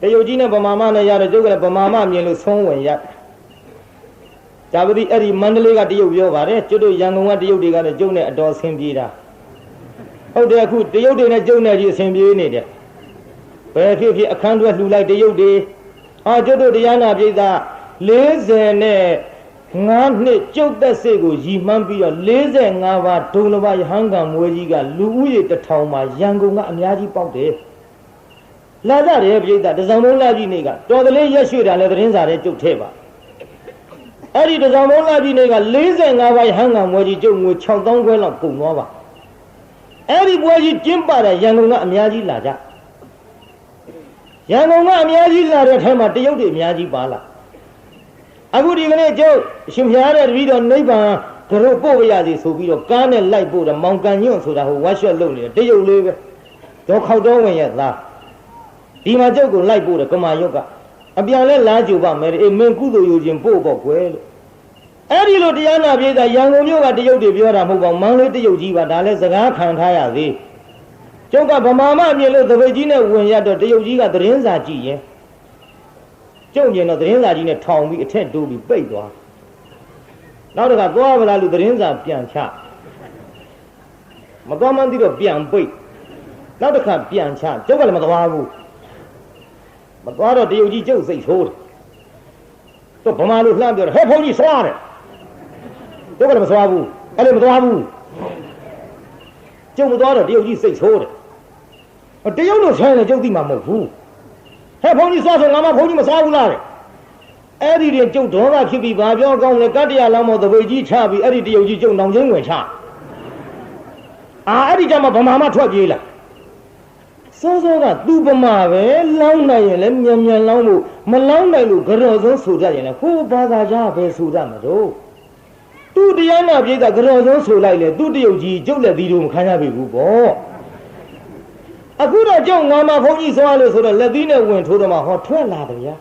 တရုတ်ကြီးနဲ့ဗမာမနဲ့ရတော့ကျုပ်ကလည်းဗမာမမြင်လို့ဆုံးဝင်ရဒါပတိအဲ့ဒီမန္တလေးကတရုတ်ပြောပါတယ်ကျုပ်တို့ရန်ကုန်ကတရုတ်တွေကလည်းကျုပ်နဲ့အတော်ဆင်ပြေတာဟုတ်တယ်အခုတရုတ်တွေနဲ့ကျုပ်နဲ့ကြီးအဆင်ပြေနေတယ်ဘယ်ဖြစ်ဖြစ်အခန်းတွဲလှူလိုက်တရုတ်တွေကျွတ်တို့တရားနာပြည်သား45နှစ်ကျုပ်သက်စိတ်ကိုရည်မှန်းပြီးတော့45ပါးဒုံလဘယဟန်ကံမွေးကြီးကလူဦးရေ1000မှာရန်ကုန်ကအများကြီးပေါက်တယ်လာကြတယ်ပြည်သားတစောင်းလုံးလာကြီးနေကတော်ကလေးရက်ရွှေ့တာလည်းသတင်းစာထဲကျုပ်ထဲပါအဲ့ဒီတစောင်းလုံးလာကြီးနေက45ပါးယဟန်ကံမွေးကြီးကျုပ်ငွေ6000ခွဲလောက်ကုန်သွားပါအဲ့ဒီပွဲကြီးကျင်းပတဲ့ရန်ကုန်ကအများကြီးလာကြရန်ကုန်ကအများကြီးလာတဲ့ထဲမှာတရုတ်တွေအများကြီးပါလာအခုဒီကနေ့ကျုပ်ရှင်ဖျားတဲ့တပည့်တော်နိဗ္ဗာန်ကြောပို့ရစီဆိုပြီးတော့ကားနဲ့လိုက်ပို့တယ်မောင်ကန်ညွန့်ဆိုတာဟိုဝတ်ရှက်လုပ်နေတယ်တရုတ်လေးပဲတော့ခောက်တော်ဝင်ရဲ့သားဒီမှာကျုပ်ကိုလိုက်ပို့တယ်ကမာရွတ်ကအပြန်လဲလားကြူပါမယ်အေးမင်းကုသိုလ်ယူခြင်းပို့ပေါ့ကွယ်လို့အဲ့ဒီလိုတရားနာပြေးတာရန်ကုန်မြို့ကတရုတ်တွေပြောတာမဟုတ်ပါဘူးမန္တလေးတရုတ်ကြီးပါဒါလဲစကားခံထားရသေးကျုပ်ကဗမာမအမြင်လို့သပိတ်ကြီးနဲ့ဝင်ရတော့တရုတ်ကြီးကသတင်းစာကြည့်ရင်ကျုပ်မြင်တော့သတင်းစာကြီးနဲ့ထောင်ပြီးအထက်တိုးပြီးပိတ်သွားနောက်တစ်ခါသွားပါလားလို့သတင်းစာပြန်ချမသွားမှန်းသိတော့ပြန်ပိတ်နောက်တစ်ခါပြန်ချကျုပ်ကလည်းမသွားဘူးမသွားတော့တရုတ်ကြီးကျုပ်စိတ်ဆိုးတယ်တော့ဗမာလူလှမ်းပြောတယ်ဟဲ့ဘုန်းကြီးဆွားတယ်ကျုပ်ကလည်းမဆွားဘူးအဲ့လိုမသွားဘူးကျုပ်မသွားတော့တရုတ်ကြီးစိတ်ဆိုးတယ်တရုတ်လို့ဆိုရင်ကျုပ်သိမှာမဟုတ်ဘူးဟဲ့ဘုန်းကြီးသွားဆိုငါမဘုန်းကြီးမစားဘူးလားတဲ့အဲ့ဒီကျုပ်ဒေါသဖြစ်ပြီးဘာပြောကောင်းလဲကတ္တရာလောင်းမောသပိတ်ကြီးချပြီးအဲ့ဒီတရုတ်ကြီးကျုပ်နောင်ချင်းဝင်ချအဲ့ဒီကြမှာဗမာမထွက်ပြေးလာစောစောကသူ့ဗမာပဲလောင်းနိုင်ရင်လည်းမြန်မြန်လောင်းလို့မလောင်းနိုင်လို့ကြော်စုံဆိုတတ်ရင်လည်းဟိုဘာသာကြားပဲဆိုတတ်မှာတော့သူ့တရားနာပြေးတာကြော်စုံဆိုလိုက်လေသူ့တရုတ်ကြီးကျုပ်လည်းဒီလိုမခံရပြီဘူးပေါ့အခုတော့ကျုပ်ငါမဘုန်းကြီးသွားလို့ဆိုတော့လက်သီးနဲ့ဝင်ထိုးတော့မှဟောထွက်လာတယ်ဗျာ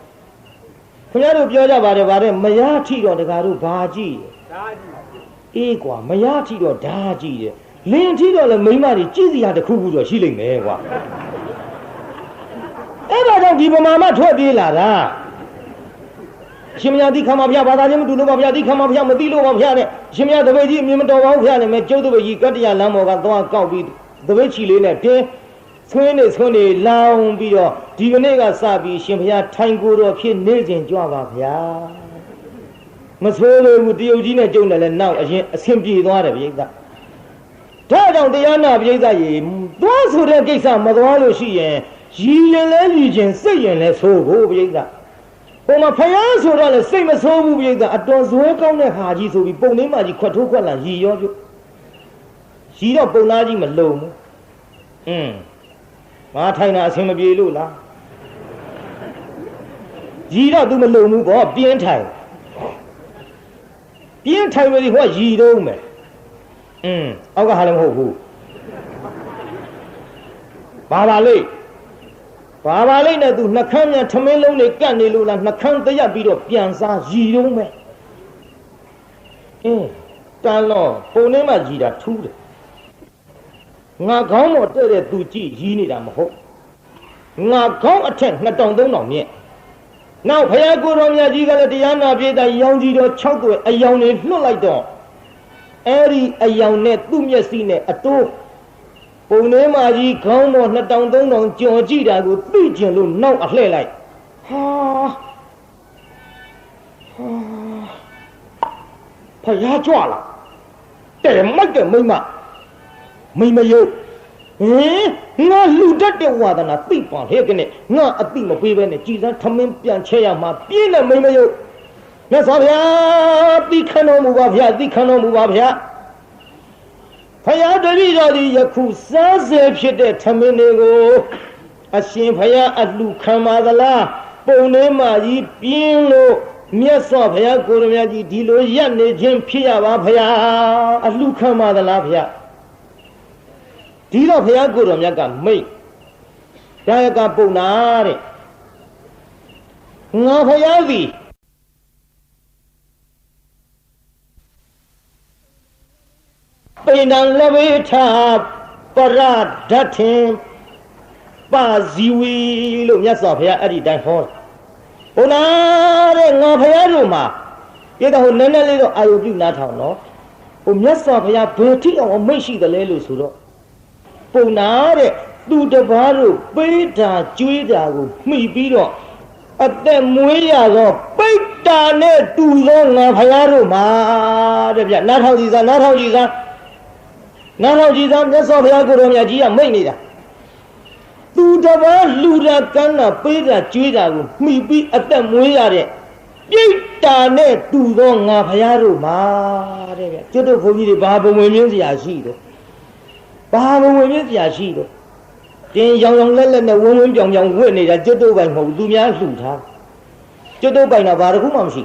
ခင်ဗျားတို့ပြောကြပါတယ်ဗါတဲ့မရထီတော့တကားတို့ဘာကြည့်ဓာကြည့်အေးကွာမရထီတော့ဓာကြည့်တယ်လင်းထီတော့လည်းမိမတွေကြည့်စရာတစ်ခုခုတော့ရှိလိမ့်မယ်ကွာအဲ့ဒါကြောင့်ဒီဗမာမထွက်ပြေးလာတာရှင်မယားတိခမဖျားဘာသာချင်းမတူလို့ပါဗျာတိခမဖျားမသိလို့ပါဗျာနဲ့ရှင်မယားတပည့်ကြီးအမြင်မတော်ပါဘူးဖျားနဲ့မဲ့ကျုပ်တပည့်ကြီးကတ္တရာလမ်းပေါ်ကသွားကောက်ပြီးတပည့်ချီလေးနဲ့တင်းဆွေးနေလောင်ပြီးတော့ဒီကနေ့ကစပြီးရှင်ဘုရားထိုင်ကိုယ်တော်ဖြစ်နေခြင်းကြွပါဗျာမဆိုးလို့ဘူးတရုတ်ကြီးနဲ့ကျုံတယ်လည်းနောက်အရင်အဆင်ပြေသွားတယ်ပြိဿဒါကြောင့်တရားနာပြိဿရေသွားဆိုတဲ့ကိစ္စမသွားလို့ရှိရင်ရည်ရင်လဲရည်ခြင်းစိတ်ရင်လဲဆိုးဖို့ပြိဿဟိုမှာဖယားဆိုတော့လည်းစိတ်မဆိုးဘူးပြိဿအတော်ဇွဲကောင်းတဲ့ဟာကြီးဆိုပြီးပုံလေးမှကြီးခွက်ထိုးခွက်လာရည်ရောပြုရည်တော့ပုံသားကြီးမလုံဘူးငါထိုင်တာအဆင်မပြေလို့လားရည်တော့သူမလုံဘူးပေါ့ပြင်းထိုင်လို့ဒီဟိုကရည်တော့မယ်အောက်ကဟာလည်းမဟုတ်ဘူးဘာပါလိမ့်နဲ့သူနှခမ်းမြန်ထမင်းလုံးလေးကတ်နေလို့လားနှခမ်းတရက်ပြီးတော့ပြန်စားရည်တော့မယ်တန်တော့ပုံထဲမှာရည်တာထူးတယ်ငါခေါင်းပေါ်တဲ့သူကြည့်ရည်နေတာမဟုတ် ငါခေါင်းအထက်2300မြင့်နောက်ဘုရားကိုယ်တော်မြတ်ကြီးကလည်းတရားနာပြေးတာရောင်ကြီးတော်6သွဲအယောင်တွေလွှတ်လိုက်တော့အဲ့ဒီအယောင်နဲ့သူ့မျက်စိနဲ့အတိုးပုံထဲမှာကြီးခေါင်းတော်2300ကြော်ကြည့်တာကိုသိကျင်လို့နောက်အလှည့်လိုက်ဖယားကြွလာတဲ့မိုက်တဲ့မိမယုတ်ငါလူတတ်တဲ့ဝါဒနာသိပါဟဲ့ကနေငါအသိမပေးဘဲနဲ့ကြည်စမ်းထမင်းပြန်ချဲရမှာပြင်းတဲ့မိမယုတ်မြတ်စွာဘုရားသိခဏတော်မူပါဗျာသိခဏတော်မူပါဗျာဖယားတပည့်တော်ဒီယခုစားစေဖြစ်တဲ့ထမင်းတွေကိုအရှင်ဖယားအလှခံပါသလားပုံထဲမှာကြီးပြင်းလို့မြတ်စွာဘုရားကိုယ်တော်မြတ်ကြီးဒီလိုရက်နေခြင်းဖြစ်ရပါဖယားအလှခံပါသလားဖယားဒီတော့ဘုရားကိုယ်တော်မြတ်ကမိတ်ဒါယကပုံနာတဲ့ငါဘုရားသည်ပိဏံလဝေထပရဒဋ္ဌင်ပါဇီဝီလို့မြတ်စွာဘုရားအဲ့ဒီတိုင်းဟောဘုရားတဲ့ငါဘုရားတို့မှာပြေတော့နည်းနည်းလေးတော့အာယုပြုနားထောင်နော်ဟိုမြတ်စွာဘုရားဘယ်ထိအောင်မိတ်ရှိတယ်လဲလို့ဆိုတော့ပုံနာတဲ့သူတပားတို့ပေးတာကျွေးတာကိုမှီပြီးတော့အသက်မွေးရသောပိဋ္ဌာနဲ့တူသောငါဘုရားတို့မှာတဲ့ဗျနားထောင်ကြည့်စားမြတ်စွာဘုရားကိုယ်တော်မြတ်ကြီးကမိတ်နေတာသူတပားလူတာကမ်းတာပေးတာကျွေးတာကိုမှီပြီးအသက်မွေးရတဲ့ပိဋ္ဌာနဲ့တူသောငါဘုရားတို့မှာတဲ့ဗျကျွတ်တို့ဘုန်းကြီးတွေဘာဘဝင်မြင်းစရာရှိတယ်ဘာဘဝင်မြင်းစရာရှိတယ်တင်းရောင်ရောင်လက်လက်နဲ့ဝင်းပြောင်ဝှက်နေတာကျွတ်တို့ပိုင်မဟုတ်သူများလှူထားကျွတ်တို့ပိုင်တော့ဘာတစ်ခုမှမရှိ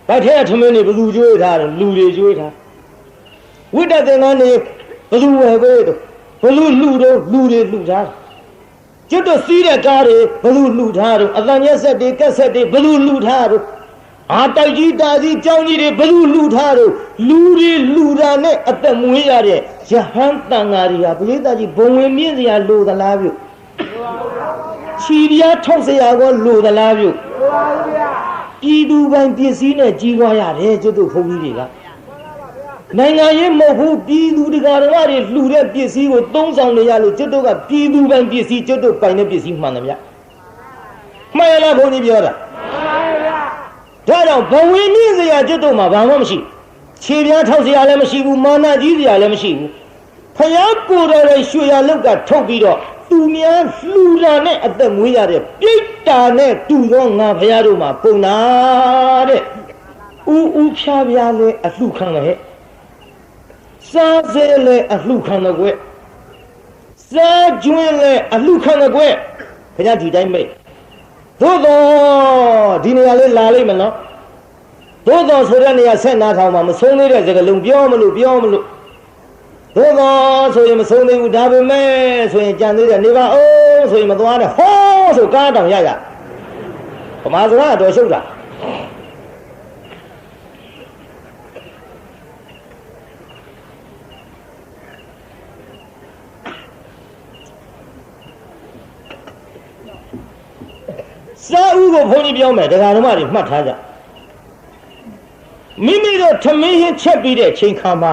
ဘက်ထဲထမင်းတွေဘလူကျွေးထားတယ်လူတွေကျွေးထားဝိတ္တသင်္ကန်းတွေဘလူဝယ်ပေးတော့ဘလူလှူတော့လူတွေလှူထားကျွတ်တို့စီးတဲ့ကားတွေဘလူလှူထားတော့အတန်ရက်ဆက်တွေကက်ဆက်တွေဘလူလှူထားတော့တိုက်ကြီးတာကြီးကြောင်းကြီးတွေဘလူလှူထားတော့လူတွေလှူတာနဲ့အသက်မွေးရတဲ့ယဟန်တန်ဃာတွေဟာပရိသတ်ကြီးဘုံဝင်မြင့်စရာလိုသလားပြုခြီပြားထောက်စရာကောလိုသလားပြုပြည်သူပိုင်ပစ္စည်းနဲ့ကြီးပွားရတယ်ကျွတ်တို့ဘုန်းကြီးတွေကနိုင်ငံရေးမဟုတ်ဘူးပြည်သူတရားတော်တွေလှူတဲ့ပစ္စည်းကိုသုံးဆောင်နေရလို့ကျွတ်တို့ကပြည်သူပိုင်ပစ္စည်းကျွတ်တို့ပိုင်တဲ့ပစ္စည်းမှန်တယ်ဗျမှန်ရလားဘုန်းကြီးပြောတာဒါကြောင့်ဘဝင်မြင့်စရာကျွတ်တို့မှာဘာမှမရှိခြေပြားထောက်စရာလည်းမရှိဘူးမာနကြီးစရာလည်းမရှိဘူးဖယားကိုယ်တော်ရဲ့ရွှေရလောက်ကထုတ်ပြီးတော့သူများလှူတာနဲ့အသက်မွေးရတဲ့ပိဋ္ဌာနဲ့တူသောငါဖယားတို့မှာပုံနာတဲ့ဥဖြားပြားလဲအလှခံတယ်ဟဲ့စားစဲလဲအလှခံတယ်ကွစားကျွင်းလဲအလှခံတယ်ကွဘုရားဒီတိုင်းမိတ်သို့တော့ဒီနေရာလေးလာလိမ့်မယ်နော်သို့တော်ဆိုတဲ့နေရာဆက်နာထောင်မှာမဆုံးသေးတဲ့စကားလုံးပြောမလို့သို့တော်ဆိုရင်မဆုံးသေးဘူးဒါပေမဲ့ဆိုရင်ကြံသေးတယ်နေပါအောင်ဆိုရင်မသွားနဲ့ဟောဆိုကားတောင်ရဗမာစကားတော့ရှုပ်တာစာဥကိုဘုန်းကြီးပြောမယ်တရားဓမ္မတွေမှတ်ထားကြမိမိတို့ထမင်းဟင်းချက်ပြီးတဲ့ချိန်ခါမှာ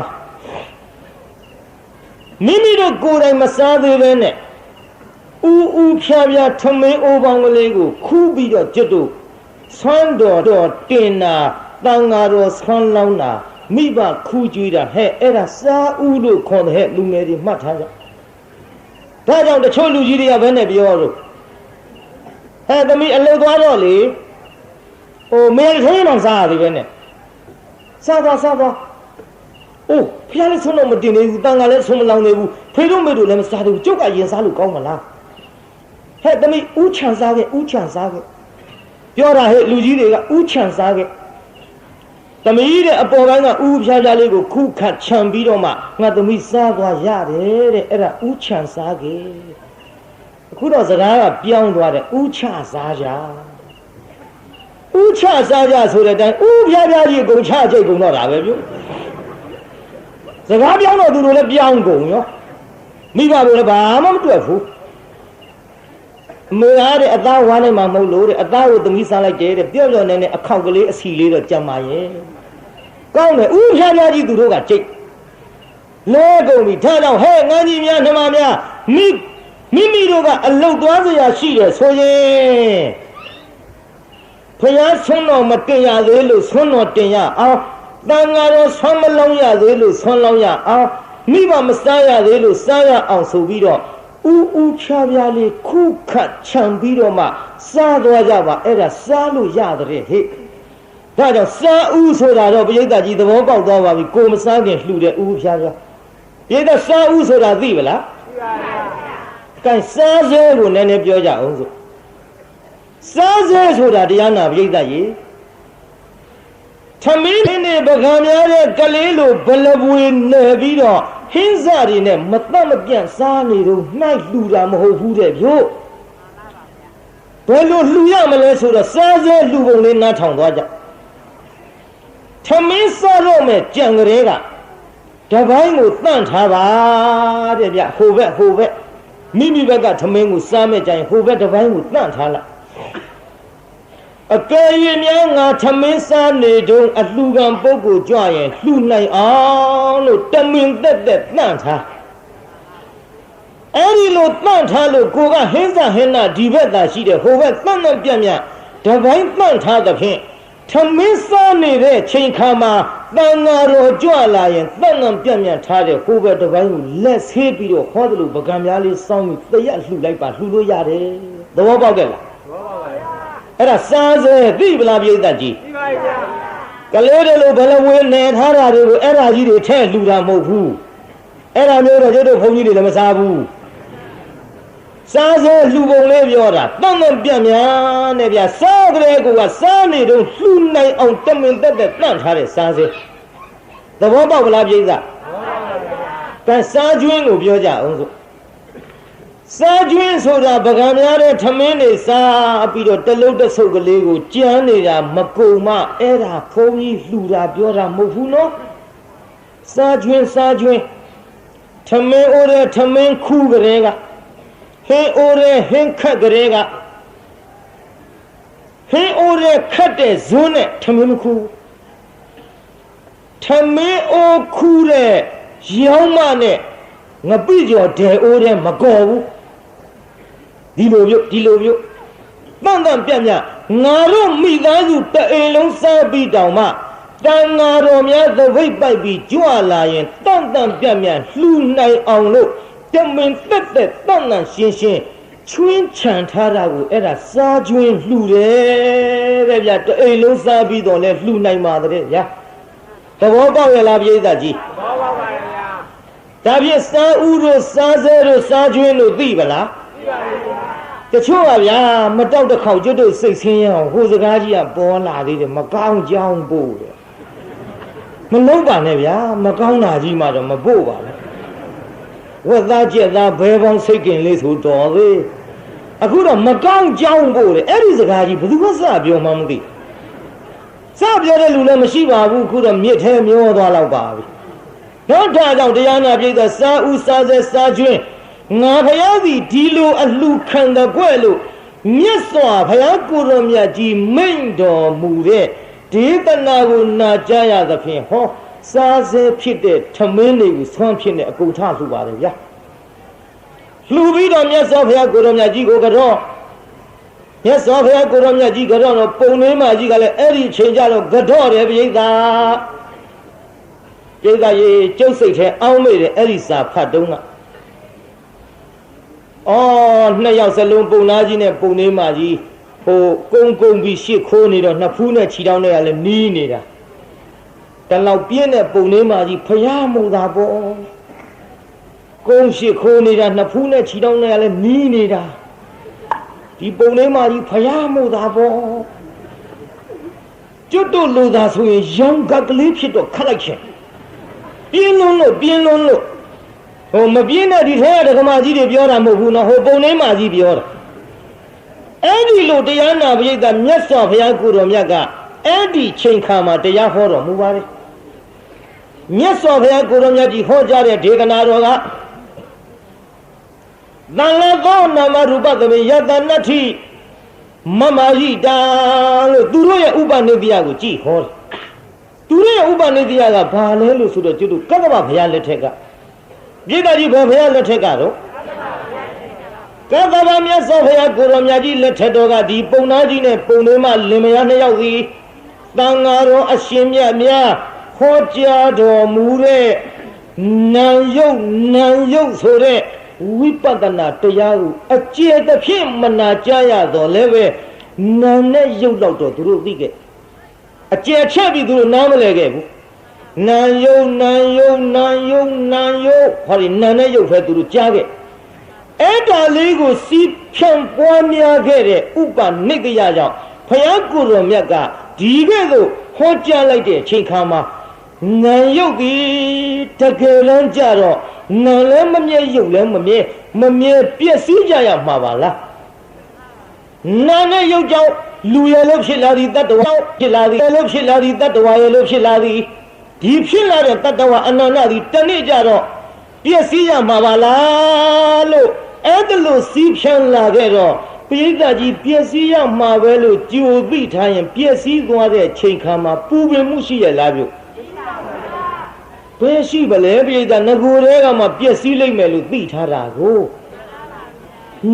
မိမိတို့ကိုယ်တိုင်မစားသေးဘဲနဲ့ဥဖြားဖြားထမင်းအိုးပေါင်းကလေးကိုခူးပြီးတော့ကျွတ်တို့ဆွမ်းတော်တင်တာတန်ဃာတော်ဆွမ်းလောင်းတာမိဘခူးကြွေးတာဟဲ့အဲ့ဒါစာဥလို့ခေါ်တဲ့လူငယ်တွေမှတ်ထားကြဒါကြောင့်တချို့လူကြီးတွေကဘယ်နဲ့ပြောလို့သမီးအလုပ်သွားတော့လေမင်းထိုးအောင်စားရသေးပဲနဲ့စားသွားဖျားလည်းဆုံးတော့မတင်သေးဘူးတန်ကလည်းဆုံးမလောင်သေးဘူးဖေတို့မေတို့လည်းမစားသေးဘူးကျုပ်ကရင်စားလို့ကောင်းမလားသမီးဥချံစားခဲ့ပြောတာဟဲ့လူကြီးတွေကဥချံစားခဲ့သမီးတဲ့အပေါ်ပိုင်းကဥဖြားလေးကိုခုခတ်ချံပြီးတော့မှငါသမီးစားသွားရတယ်တဲ့အဲ့ဒါဥချံစားခဲ့အခုတော့စကားကပြောင်းသွားတယ်ဥချစားကြဆိုတဲ့အတိုင်းဥဖြားကြီးကုန်ချကြိတ်ကုန်တော့တာပဲပြုစကားပြောင်းတော့သူတို့လည်းပြောင်းကုန်ရောမိဘတို့လည်းဘာမှမတွေ့ဘူး မေအားတဲ့အသားဝါးနိုင်မှာမဟုတ်လို့တဲ့အသားကိုသမီးစားလိုက်တယ်တဲ့ပြော့ပြော့နေအခောက်ကလေးအစီလေးတော့ကြမ်းပါရဲ့ကောင်းတယ်ဥဖြားဖြားကြီးသူတို့ကကြိတ်လဲကုန်ပြီထားတော့ဟဲ့ငန်းကြီးများနှမများမိတို့ကအလုတ်သွားစရာရှိတယ်ဆိုရင်ဖယားဆွမ်းတော်မတင်ရသေးလို့ဆွမ်းတော်တင်ရအောင်တန်ဃာတော်ဆွမ်းမလောင်းရသေးလို့ဆွမ်းလောင်းရအောင်မိဘမစားရသေးလို့စားရအောင်ဆိုပြီးတော့ဥဖြားဖြားလေးခုခတ်ခြံပြီးတော့မှစားသွားကြပါအဲ့ဒါစားလို့ရတဲ့ဟဲ့ဒါကြောင့်စားဥဆိုတာတော့ပရိသတ်ကြီးသဘောပေါက်သွားပါပြီကိုမစားခင်လှူတဲ့ဥဖြားဖြားပရိသတ်စားဥဆိုတာသိပလားသိပါပါကဲစားစဲကိုနည်းနည်းပြောကြအောင်ဆိုစားစဲဆိုတာတရားနာပရိသတ်ကြီးသမီးနဲ့ပကံများတဲ့ကလေးလိုဘလပွေနေပြီးတော့ဟင်းစားတွေနဲ့မတတ်မပြန့်စားနေတော့နှိုက်လှူတာမဟုတ်ဘူးတဲ့ဗျို့ဘယ်လိုလှူရမလဲဆိုတော့စားစဲလှူပုံလေးနားထောင်သွားကြသမီးစားတော့မဲ့ကြံကလေးကတပိုင်းကိုတန့်ထားပါတဲ့ဗျဟိုဘက်မိဘက်ကသမင်းကိုစားမဲ့ကြရင်ဟိုဘက်တပိုင်းကိုတန့်ထားလိုက်အကယ်၍များငါသမင်းစားနေတုန်းအလှူကံပုဂ္ဂိုလ်ကြွရင်လှူနိုင်အောင်လို့တမင်သက်တန့်ထားအဲ့ဒီလိုတန့်ထားလို့ကိုကဟင်းစားဟင်းနာဒီဘက်သာရှိတယ်ဟိုဘက်တန့်ပြန့်တပိုင်းတန့်ထားသဖြင့်သမင်းစားနေတဲ့ချိန်ခါမှာတန်ဃာတော်ကြွလာရင်တန့်ပြန့်ထားတဲ့ဟိုဘက်တပိုင်းကိုလက်ဆေးပြီးတော့ခေါ်တယ်လို့ပကံများလေးစောင်းပြီးတရက်လှူလိုက်ပါလှူလို့ရတယ်သဘောပေါက်ကြလားအဲ့ဒါစားစဲသိပလားပြိဿကြီးသိပါဗျာကလေးတွေလိုဘလဝေးနေထားတာတွေကိုအဲ့ဒါကြီးတွေထဲလှူတာမဟုတ်ဘူးအဲ့ဒါမျိုးတော့ကျတို့ဘုန်းကြီးတွေလည်းမစားဘူးစားစဲလှူပုံလေးပြောတာတန့်ပြန့်များနဲ့ဗျာစားကြတဲ့ကိုကစားနေတော့လှူနိုင်အောင်တမင်သက်တန့်ထားတဲ့စားစဲသဘောပေါက်ပလားပြိဿသဘောပေါက်ပါဗျာကဲစားကျွင်းကိုပြောကြအောင်ဆိုစားကျွင်းဆိုတာပကံများတဲ့ထမင်းတွေစားပြီးတော့တလုံးတဆုပ်ကလေးကိုကြမ်းနေတာမကုံမအဲ့ဒါဖုံးကြီးလှူတာပြောတာမဟုတ်ဘူးနော်စားကျွင်းထမင်းအိုးတဲ့ထမင်းခူးကလေးကဟင်းအိုးတဲ့ဟင်းခက်ကလေးကဟင်းအိုးတဲ့ခက်တဲ့ဇွန်းနဲ့ထမင်းခူးထမင်းအိုးခူးတဲ့ရောင်းမနဲ့ငပိကျော်ဒဲအိုးတဲ့မကော်ဘူးဒီလိုမျိုးတန့်ပြန့်ငါတို့မိသားစုတအိမ်လုံးစားပြီးတောင်မှတန်ဃာတော်များသပိတ်ပိုက်ပြီးကြွလာရင်တန့်ပြန့်လှူနိုင်အောင်လို့တမင်သက်တန့်ရှင်းချွင်းချန်ထားတာကိုအဲ့ဒါစားကျွင်းလှူတယ်တဲ့ဗျတအိမ်လုံးစားပြီးတော့လဲလှူနိုင်ပါတဲ့ဗျာသဘောပေါက်ရလားပြိဿကြီးသဘောပေါက်ပါရဲ့ဗျာဒါဖြင့်စားဥတို့စားစဲတို့စားကျွင်းတို့သိပါလားသိပါရဲ့ဗျာတချို့ကဗျာမတောက်တစ်ခေါက်ကျွတ်တို့စိတ်ဆင်းရအောင်ဟိုစကားကြီးကပေါ်လာသေးတယ်မကောင်းကြောင်းပို့တယ်မလုံးပါနဲ့ဗျာမကောင်းတာကြီးမှတော့မပို့ပါနဲ့ဝက်သားကြက်သားဘဲပေါင်းစိတ်ကင်လေးဆိုတော်သေးအခုတော့မကောင်းကြောင်းပို့တယ်အဲ့ဒီစကားကြီးဘယ်သူမှစပြောမှမသိစပြောတဲ့လူလည်းမရှိပါဘူးအခုတော့မြစ်ထဲမျောသွားတော့ပါပြီတော့ဒါကြောင့်တရားနာပြိဿစားဥစားစဲစားကျွင်းငါဖယားစီဒီလိုအလှခံတဲ့ကွဲ့လို့မြတ်စွာဘုရားကိုရောမြတ်ကြီးမိန့်တော်မူတဲ့ဒေသနာကိုနာကြားရသဖြင့်ဟောစားစဲဖြစ်တဲ့ထမင်းတွေကိုဆွမ်းဖြစ်တဲ့အကုန်ထလှူပါတယ်ဗျာလှူပြီးတော့မြတ်စွာဘုရားကိုရောမြတ်ကြီးကိုကတော့မြတ်စွာဘုရားကိုရောမြတ်ကြီးကတော့ပုံနှင်းမကြီးကလည်းအဲ့ဒီချိန်ကြတော့ကတော့တယ်ပြိဿရေကျုပ်စိတ်ထဲအောင်းမိတယ်အဲ့ဒီစာဖတ်တုံးကနှစ်ယောက်စလုံးပုံနာကြီးနဲ့ပုံနှင်းမကြီးဟိုကုန်းပြီးရှစ်ခိုးနေတော့နှစ်ဖူးနဲ့ခြေထောက်နဲ့ကလည်းနီးနေတာတလောက်ပြင်းတဲ့ပုံနှင်းမကြီးဖယားမူတာပေါ့ကုန်းရှစ်ခိုးနေတာနှစ်ဖူးနဲ့ခြေထောက်နဲ့ကလည်းနီးနေတာဒီပုံနှင်းမကြီးဖယားမူတာပေါ့ကျွတ်တို့လိုသာဆိုရင်ရောင်ကကလေးဖြစ်တော့ခတ်လိုက်ချင်ပြင်းလွန်းလို့ဟိုမပြင်းတဲ့ဒီထဲကဓမ္မကြီးတွေပြောတာမဟုတ်ဘူးနော်ဟိုပုံနှင်းမကြီးပြောတာအဲ့ဒီလိုတရားနာပရိသတ်မြတ်စွာဘုရားကိုတော်မြတ်ကအဲ့ဒီချိန်ခါမှာတရားဟောတော်မူပါတယ်မြတ်စွာဘုရားကိုတော်မြတ်ကြီးဟောကြားတဲ့ဒေသနာတော်က သံလသောနာမရူပသဘေယတနတ္ထိမမဟိတာလို့သူတို့ရဲ့ဥပနိဒေယကိုကြည်ဟောတယ်သူတို့ရဲ့ဥပနိဒေယကဘာလဲလို့ဆိုတော့ကျွတ်တို့ကတ္တဗဘုရားလက်ထက်ကပြိတ္တာကြီးဘယ်ဘုရားလက်ထက်ကတော့ကတ္တဗမြတ်စွာဘုရားကိုရောမြတ်ကြီးလက်ထက်တော်ကဒီပုံနာကြီးနဲ့ပုံလေးမလင်မယားနှစ်ယောက်စီသံဃာတော်အရှင်မြတ်များဟောကြားတော်မူတဲ့နာယုတ်ဆိုတဲ့ဝိပဿနာတရားကိုအကျေတစ်ဖြင့်မနာကြားရတော့လည်းပဲနာနဲ့ယုတ်တော့သူတို့သိခဲ့အကျေချက်ပြီးသူတို့နားမလဲခဲ့ဘူးနာယုတ်ဟောဒီနာနဲ့ယုတ်ပဲသူတို့ကြားခဲ့အဲ့ဒါလေးကိုစီးဖြန့်ပွားများခဲ့တဲ့ဥပနိဒေယကြောင့်ဘုရားကိုယ်တော်မြတ်ကဒီကဲ့သို့ဟောကြားလိုက်တဲ့အချိန်ခါမှာနာယုတ်ဒီတကယ်လမ်းကြတော့နာလည်းမမြဲယုတ်လည်းမမြဲပျက်စီးကြရမှာပါလားနာနဲ့ယုတ်ကြောင့်လူရလို့ဖြစ်လာသည်တတ္တဝါဖြစ်လာသည်လို့ဖြစ်လာသည်တတ္တဝါရလို့ဖြစ်လာသည်ဒီဖြစ်လာတဲ့တတ္တဝါအနန္တသည်တနေ့ကြတော့ပျက်စီးရမှာပါလားလို့အဲ့ဒါလို့စီးဖြန်းလာခဲ့တော့ပိဋကကြီးပျက်စီးရမှာပဲလို့ကြိုသိထားရင်ပျက်စီးသွားတဲ့ချိန်ခါမှာပူပင်မှုရှိရလားပြုဘယ်ရှိပါလဲပိဋကငကိုတဲကမှပျက်စီးလိမ့်မယ်လို့သိထားတာကို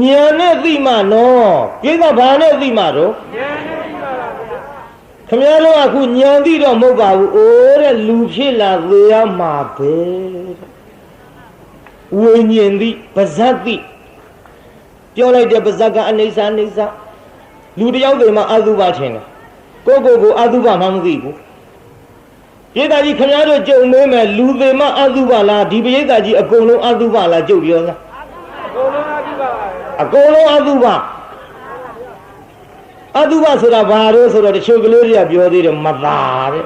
ညာနဲ့သိမှနော်ပိဋကဘာနဲ့သိမှတော့ခမည်းတော်ကခုညာသိတော့မဟုတ်ပါဘူးအိုးတဲ့လူဖြစ်လာသေးရမှာပဲဝိညာဉ်သိပါဇတ်သိပြောလိုက်တဲ့ပါဇတ်ကအနိစ္စလူတယောက်တည်းမှာအတုပထင်တယ်ကိုအတုပမှမသိဘူးပိဋကကြီးခင်ဗျားတို့ကြုံမေးမယ်လူသေးမှအတုပလားဒီပိဋကကြီးအကုန်လုံးအတုပလားကြုံပြောလားအကုန်လုံးအတုပဆိုတာဘာလို့ဆိုတော့တချို့ကလေးတွေကပြောသေးတယ်မသာတဲ့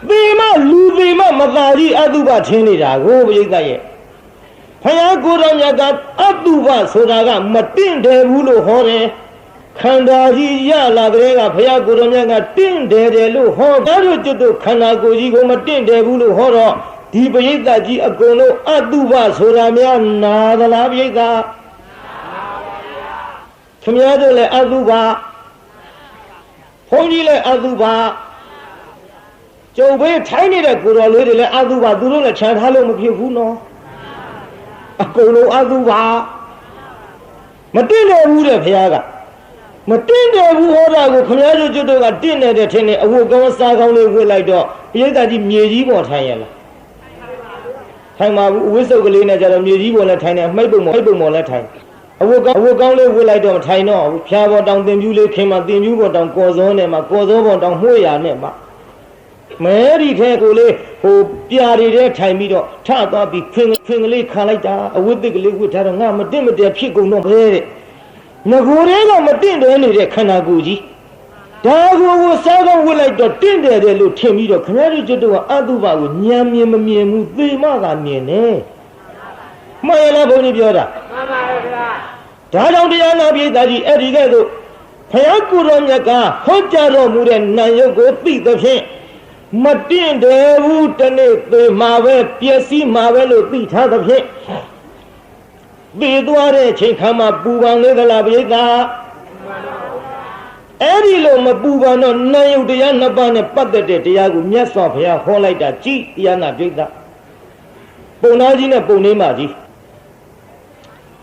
သေမလူသေမမသာကြီးအတုပထင်နေတာကိုပိဋကရဲ့ဘုရားကိုယ်တော်မြတ်ကအတုပဆိုတာကမတင့်တယ်ဘူးလို့ဟောတယ်ခန္ဓာကြီးရလာတဲ့ကဘုရားကိုယ်တော်မြတ်ကတင့်တယ်လို့ဟောဒါတို့ကျွတ်တို့ခန္ဓာကိုယ်ကြီးကိုမတင့်တယ်ဘူးလို့ဟောတော့ဒီပရိသတ်ကြီးအကုန်လုံးအတုပဆိုတာများနာသလားပရိသတ်ခင်ဗျားတို့လည်းအတုပဘုန်းကြီးလည်းအတုပကျုပ်ဘေးထိုင်းနေတဲ့ကိုယ်တော်လေးတွေလည်းအတုပသူတို့လည်းခြံထားလို့မဖြစ်ဘူးနော်အကုန်လုံးအတုပမတင့်တယ်ဘူးတဲ့ဘုရားကမတင့်တယ်ဘူးဟောတာကိုခင်ဗျားတို့ကျွတ်တို့ကတင့်နေတဲ့ထင်နေအဝတ်ကောင်းစားကောင်းလေးဝတ်လိုက်တော့ပရိသတ်ကြီးမြေကြီးပေါ်ထိုင်ရလားထိုင်ပါဘူးအဝတ်စုပ်ကလေးနဲ့ကြတော့မြေကြီးပေါ်လည်းထိုင်တယ်အမိတ်ပုံပေါ်လည်းထိုင်အဝတ်ကောင်းလေးဝတ်လိုက်တော့ထိုင်တော့ဖျားပေါ်တောင်တင်ပြူးလေးခင်မှာတင်ပြူးပေါ်တောင်ကော်စောနဲ့မှာကော်စောပေါ်တောင်မှွေရနဲ့မှာမဲဒီထဲကိုလေးဟိုပြာတွေထဲထိုင်ပြီးတော့ထသွားပြီးဖင်ကလေးခံလိုက်တာအဝတ်သစ်ကလေးဝတ်ထားတော့ငါမတင့်မတယ်ဖြစ်ကုန်တော့ပဲတဲ့ငကိုယ်တွေကမတင့်တယ်နေတဲ့ခန္ဓာကိုယ်ကြီးဒါကိုစားကောင်းဝတ်လိုက်တော့တင့်တယ်တယ်လို့ထင်ပြီးတော့ခင်ဗျားတို့ကျွတ်တော့အတုပကိုဉာဏ်မြင်မမြင်ဘူးသေမသာမြင်တယ်မှန်ရလားဘုန်းကြီးပြောတာမှန်ပါရဲ့ဗျာဒါကြောင့်တရားနာပိဋကကြီးအဲ့ဒီကဲ့သို့ဘုရားကိုယ်တော်မြတ်ကဟောကြားတော်မူတဲ့နာယုတ်ကိုသိသဖြင့်မတင့်တယ်ဘူးတနေ့သေမှာပဲပျက်စီးမှာပဲလို့သိထားသဖြင့်သေသွားတဲ့အချိန်ခါမှာပူပန်လေသလားပိဋကအဲ့ဒီလိုမပူပန်တော့နာယုတ်တရားနှစ်ပါးနဲ့ပတ်သက်တဲ့တရားကိုမြတ်စွာဘုရားဟောလိုက်တာကြည်တရားနာပိဋကပုံနာကြီးနဲ့ပုံနေမကြီး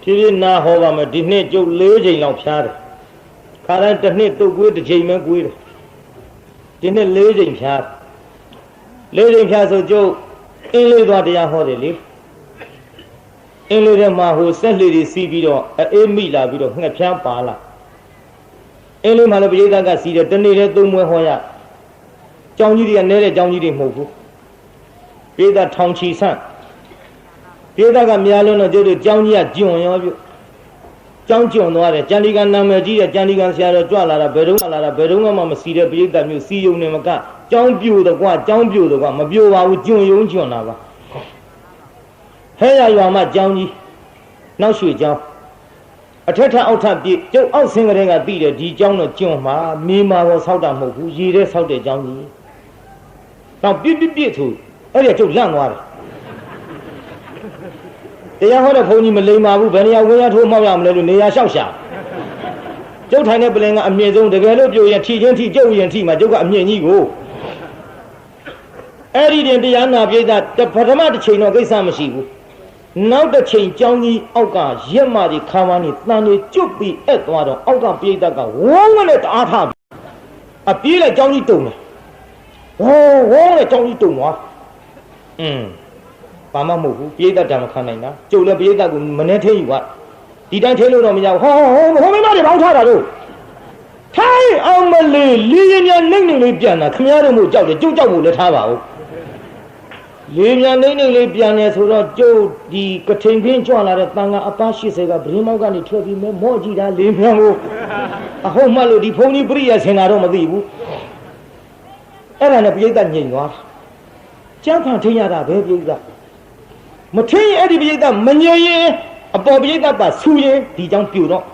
ဖြည်းဖြည်းနာဟောပါမယ်ဒီနှစ်ကျုပ်၄ချိန်လောက်ဖြားတယ်ခါတိုင်းတစ်နှစ်တုတ်ကွေးတစ်ချိန်ပဲကွေးတယ်ဒီနှစ်၄ချိန်ဖြားဆိုကျုပ်အင်းလေးသွားတရားဟောတယ်လေအင်းလေးထဲမှာဟိုဆက်လေတွေစီးပြီးတော့အေးမိလာပြီးတော့ငှက်ဖြန်းပါလာအင်းလေးမှာလည်းပရိသတ်ကစီးတယ်တနေ့တည်းသုံးပွဲဟောရကျောင်းကြီးတွေကနဲတဲ့ကျောင်းကြီးတွေမဟုတ်ဘူးပရိသတ်ထောင်ချီဆန့်ပရိသတ်ကများလုံးတော့ကျုပ်တို့ကျောင်းကြီးကကျွံရောပြုကျောင်းကျွံသွားတယ်ကျန်ဒီကနာမည်ကြီးတဲ့ကျန်ဒီကဆရာတော်ကြွလာတာဘယ်တော့မှမစီတဲ့ပရိသတ်မျိုးစီယုံနေမကကျောင်းပြိုတော့ကွာကျောင်းပြိုတော့ကွာမပြိုပါဘူးကျွံယုံကျွံတာပါဟဲ့ရရွာမှာကျောင်းကြီးနောက်ရွှေကျောင်းအထက်ထအောက်ထပြေကျုပ်အောက်ဆင်းကလေးကပြီးတယ်ဒီကျောင်းတော့ကျွံမှာမေးမှာတော့ဆောက်တာမဟုတ်ဘူးရေထဲဆောက်တဲ့ကျောင်းကြီးတော့ပြစ်ဆိုအဲ့ဒီကျုပ်လန့်သွားတယ် တရားဟောတဲ့ဘုန်းကြီးမလိမ္မာဘူးဘယ်နေရာဝင်ရထိုးမောက်ရမလဲလို့နေရာလျှောက်ရှာကျုပ်ထိုင်တဲ့ပလင်ကအမြင့်ဆုံးတကယ်လို့ပြိုရင်ထီချင်းထီကျုပ်ရင်ထီမှာကျုပ်ကအမြင့်ကြီးကိုအဲ့ဒီတင်တရားနာပြိဿပထမတစ်ချိန်တော့ကိစ္စမရှိဘူးနောက်တစ်ချိန်ကြောင်းကြီးအောက်ကရက်မကြီးခါမန်းကြီးတန်ကြီးကျွတ်ပြီးအဲ့သွားတော့အောက်ကပြိဿကဝုန်းကနဲ့တအားထားအပြေးလိုက်ကြောင်းကြီးတုံတယ်ဝုန်းနဲ့ကြောင်းကြီးတုံသွားဘာမှမဟုတ်ဘူးပြိဿတံမခံနိုင်တာကျုပ်လည်းပြိဿကိုမနှဲထင်းယူပါဒီတိုင်းထဲလို့တော့မရဘူးဟောမင်းမတွေဘောင်းထားတာတို့ထိုင်အောင်မလေးလီရင်မြန်နှိမ့်နှိမ့်လေးပြန်တာခမရတို့မို့ကြောက်တယ်ကျုပ်ကြောက်ဖို့လည်းထားပါဦးလီမြန်နှိမ့်နှိမ့်လေးပြန်နေဆိုတော့ကျုပ်ဒီကထိန်ခင်းကြွလာတဲ့တန်ကအပား80ကဗရင်မောက်ကနေထွက်ပြီးမော့ကြည့်တာလီမြန်ကိုအဟုတ်မှလို့ဒီဖုန်ကြီးပြိယဆင်တာတော့မသိဘူးအဲ့ဒါနဲ့ပြိဿညင်သွားကျန်းဖန်ထင်းရတာပဲပြိဿမထင်းရင်အဲ့ဒီပြိဿမငြိမ်ရင်အပေါ်ပြိဿပါဆူရင်ဒီကြောင့်ပြိုတော့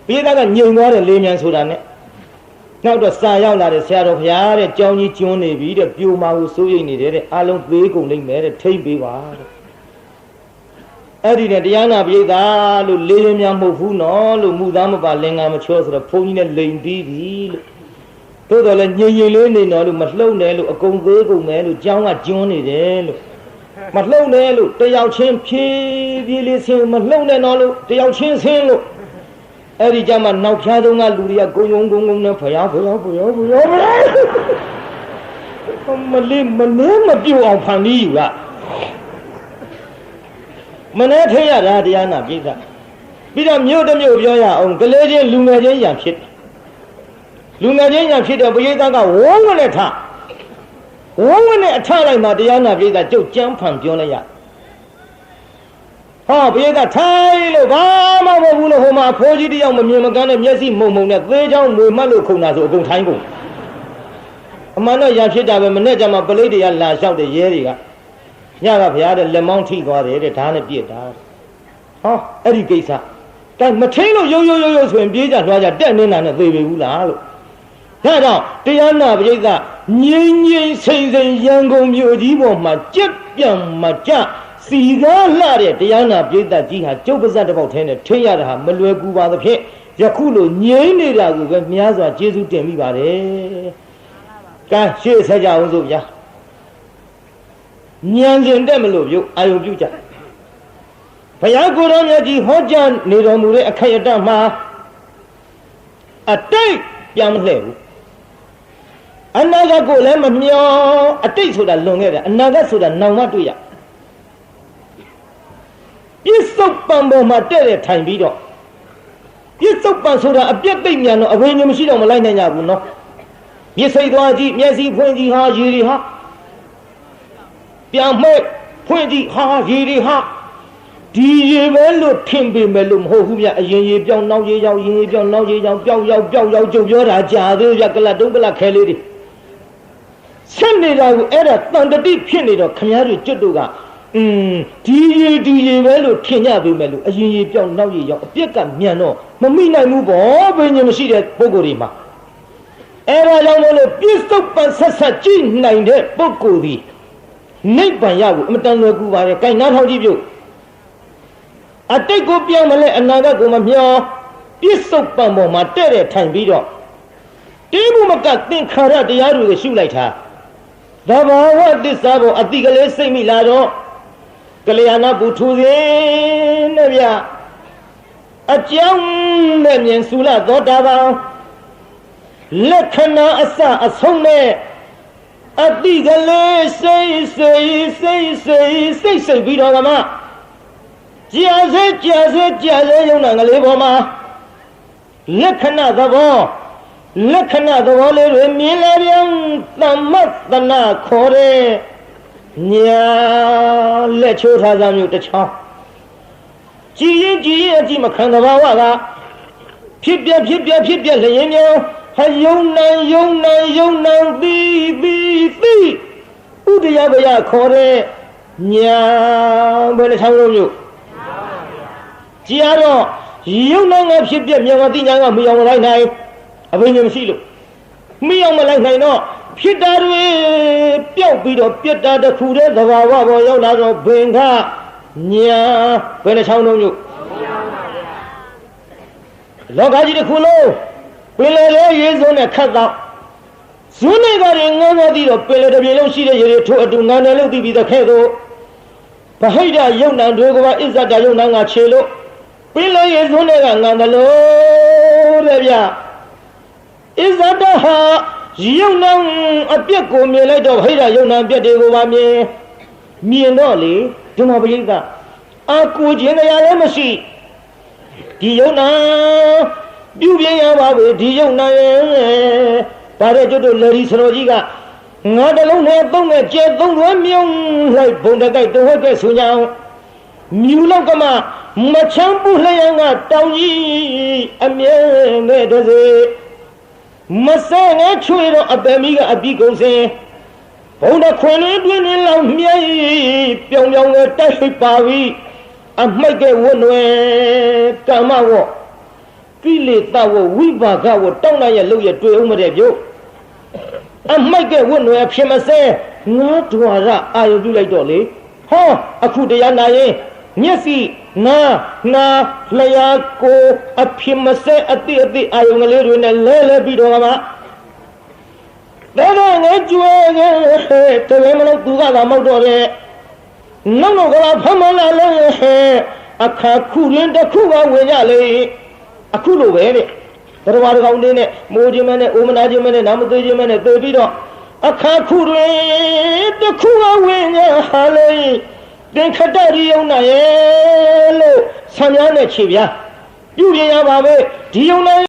ပြိဿကညင်သွားတယ်လေမြန်ဆိုတာနဲ့နောက်တော့စာရောက်လာတယ်ဆရာတော်ဘုရားတဲ့ကြောင်းကြီးကျွန်းနေပြီတဲ့ပြိုမာကိုစိုးရိမ်နေတယ်တဲ့အားလုံးသေးကုန်လိမ့်မယ်တဲ့ထိမ့်ပေးပါတဲ့အဲ့ဒီနဲ့တရားနာပြိဿလို့လေရင်မြန်မဟုတ်ဘူးနော်လို့မူသားမပါလင်္ကာမချောဆိုတော့ဘုန်းကြီးနဲ့လိန်ပြီးပြီလို့သို့တော်လည်းညင်ရင်လေးနေတော့လို့မလှုပ်နဲ့လို့အကုန်သေးကုန်မယ်လို့ကြောင်းကကျွန်းနေတယ်လို့မလှုပ်နဲ့လို့တယောက်ချင်းဖြည်းဖြည်းလေးဆင်းမလှုပ်နဲ့တော့လို့တယောက်ချင်းဆင်းလို့အဲ့ဒီကြမှာနောက်ဖြားသုံးကလူတွေကဂုံဂုံနဲ့ဖျားမလေးမနေမပြုတ်အောင်ဖန်ပြီးယူလားမနေထရတာတရားနာပြိဿပြီးတော့မြို့တစ်မြို့ပြောရအောင်ကလေးချင်းလူငယ်ချင်းရံဖြစ်လူငယ်ချင်းရံဖြစ်တဲ့ပရိသတ်ကဝုန်းနဲ့ထဝုန်းနဲ့အထလိုက်မှတရားနာပြိဿကျုပ်ကြမ်းဖန်ပြောလိုက်ရဟောပြိဿထိုင်လို့ဘာမှမဟုတ်ဘူးလို့ဟိုမှာဖိုးကြီးတယောက်မမြင်မကန်းနဲ့မျက်စိမှုံနဲ့သေးချောင်းမွေမှတ်လို့ခုန်တာဆိုအကုန်ထိုင်းကုန်အမှန်တော့ရဖြစ်တာပဲမနဲ့ကြမှာပလိတ်တွေကလာလျှောက်တဲ့ရဲတွေကညကဘုရားတဲ့လက်မောင်းထိသွားတယ်တဲ့ဓာတ်နဲ့ပြစ်တာဟောအဲ့ဒီကိစ္စတိုင်မထင်းလို့ရိုးဆိုရင်ပြေးကြလွှားကြတက်နေတာနဲ့သေပေဘူးလားလို့ဒါကြောင့်တရားနာပရိသတ်ငြိမ်စိမ့်ရန်ကုန်မြို့ကြီးပေါ်မှာကြက်ပြန်မကြစီကားလှတဲ့တရားနာပရိသတ်ကြီးဟာကျုပ်ပါဇက်တစ်ပေါက်ထဲနဲ့ထင်းရတာဟာမလွယ်ကူပါသဖြင့်ယခုလိုငြိမ်နေတာကိုပဲများစွာကျေးဇူးတင်မိပါတယ်ကဲရှေ့ဆက်ကြအောင်စို့ဗျာဉာဏ်ရှင်တက်မလို့ပြုအာယုပြုကြဘုရားကိုယ်တော်မြတ်ကြီးဟောကြားနေတော်မူတဲ့အခိုက်အတန့်မှာအတိတ်ပြန်မလှည့်ဘူးအနာဂတ်ကိုလည်းမမျောအတိတ်ဆိုတာလွန်ခဲ့တယ်အနာဂတ်ဆိုတာနောင်မှတွေ့ရပြစ္ဆုတ်ပံပေါ်မှာတဲ့တဲ့ထိုင်ပြီးတော့ပြစ္ဆုတ်ပံဆိုတာအပြက်သိမ့်မြန်တော့အဝိညာဉ်မရှိတော့မလိုက်နိုင်ကြဘူးနော်မျက်စိသွားကြည့်မျက်စိဖွင့်ကြည့်ဟာရေတွေဟာပြန်မဲ့ဖွင့်ကြည့်ဟာရေတွေဟာဒီရေပဲလို့ထင်ပေမဲ့လို့မဟုတ်ဘူးဗျအရင်ရေပြောင်းနောက်ရေရောက်ရင်ရေပြောင်းနောက်ရေရောက်ပျောက်ရောက်ကြုံပြောတာကြာသေးဗျကလတ်တုံးကလတ်ခဲလေးတွေဆက်နေတာကိုအဲ့ဒါတန်တတိဖြစ်နေတော့ခမည်းတော်ကျွတ်တို့ကဒီရေပဲလို့ထင်ကြပေမဲ့လို့အရင်ရေပြောင်းနောက်ရေရောက်အပြက်ကမြန်တော့မမိနိုင်ဘူးပေါ့ဘယ်ညမရှိတဲ့ပုဂ္ဂိုလ်တွေမှာအဲ့ဒါကြောင့်လို့ပြစ္ဆုတ်ပန်ဆက်ကြည့်နိုင်တဲ့ပုဂ္ဂိုလ်ဒီနိဗ္ဗာန်ရကိုအမတန်လွယ်ကူပါတယ်။ကိုင်နားထောင်ကြည့်ပြုတ်အတိတ်ကိုပြောင်းမလဲအနာဂတ်ကိုမမျောပြစ္ဆုတ်ပံပေါ်မှာတဲ့တဲ့ထိုင်ပြီးတော့တိမှုမကသင်္ခါရတရားတွေကိုရှုလိုက်တာသဘာဝသစ္စာကိုအတိကလေးစိတ်မိလာတော့ကလျာဏဘုထုစဉ်နဲ့ဗျအကြောင်းနဲ့မြင်စုလသောတာပန်လက္ခဏာအစအဆုံးနဲ့အတိကလေးစိတ်ပြီးတော့ကမှကြာစေယုံနာကလေးပေါ်မှာလက္ခဏာသဘောလေးတွေမြင်လာပြန်သမ္မသနာခေါ်တဲ့ညာလက်ချိုးထားစမျိုးတစ်ချောင်းကြည်ရင်အကြည့်မခံသဘာဝကဖြစ်ပြလျင်မျိုးဟယုံနိုင်ပြီးဥဒယဘယခေါ်တဲ့ညာဘယ်နှချောင်းလုံးမျိုးကြည်ရတော့ယုံနိုင်ငါဖြစ်ပြမြောင်သိညာကမယောင်လိုက်နိုင်အဘိညာမရှိလို့မယောင်မလိုက်နိုင်တော့ဖြစ်တာတွေပျောက်ပြီးတော့ပြတ်တာတစ်ခုတည်းသဘာဝပေါ်ရောက်လာတော့ဘင်္ဂ ညာဘယ်နှချောင်းလုံးညို့လောကကြီးတစ်ခုလုံးပင်လယ်လေးရေစုံနဲ့ခတ်တော့ဇွန်းတွေကတွေငန်းငန်းပြီးတော့ပင်လယ်တစ်ပြေလုံးရှိတဲ့ရေတွေထို့အတူငန်းတယ်လို့သိပြီးတော့ခဲ့တော့ဗဟိတယုံနံတွေကပါအစ္ဆဒယုံနံကခြေလို့ပင်လယ်ရေစုံတွေကငန်းတယ်လို့တဲ့ဗျအစ္ဆဒဟာယုံနံအပြက်ကိုမြင်လိုက်တော့ဗဟိတယုံနံအပြက်တွေကိုပါမြင်တော့လေဒီမှာပရိသတ်အာကိုခြင်းတရားလည်းမရှိဒီယုံနာပြုပြင်းရပါပဲဒီယုံနာရဲ့ဒါတဲ့ကျွတ်တို့လေဒီစတော်ကြီးကငါတလုံးနဲ့သုံးနဲ့ကျဲသုံးလွဲမြုံလိုက်ဘုံတကိုက်တုံးဟုတ်တဲ့ဆိုကြအောင်မြူလောက်ကမှမချမ်းပူလျံကတောင်ကြီးအမြဲနဲ့တစေမဆဲငဲချွေတော့အပယ်မီကအပြီးကုန်စင်ဘုံတခွင်လေးတွင်လောက်မြဲပြောင်နဲ့တိုက်ရှိပါပြီအမိုက်ကဝတ်နွယ်ကမ္မဝကိလေသာဝဝိပါကဝတောင်းတရဲ့လုပ်ရတွေ့အောင်မတဲ့ပြုတ်အမိုက်ကဝတ်နွယ်ဖြစ်မစဲငါးဒွါရအာယုပြုလိုက်တော့လေဟောအခုတရားနာရင်မျက်စိနာလျာကိုအဖြစ်မစဲအတိအာယုကလေးတွေနဲ့လဲပြီးတော့မှာဒါကငါကျွဲတလဲမလို့သူကသာမောက်တော့တယ်နောက်ကလာဖမလာလဲအခါခုရင်းတစ်ခုကဝင်ကြလေအခုလိုပဲတဲ့တရားတော်ကောင်းတဲ့မိုးခြင်းမဲနဲ့အိုမနာခြင်းမဲနဲ့နာမသွေးခြင်းမဲနဲ့တွေ့ပြီးတော့အခါခုရင်းတစ်ခုကဝင်ကြဟာလေတင်ခတ္တရိယုံနာရဲ့လို့ဆံများနဲ့ခြေပြပြုပြရပါပဲဒီယုံနာ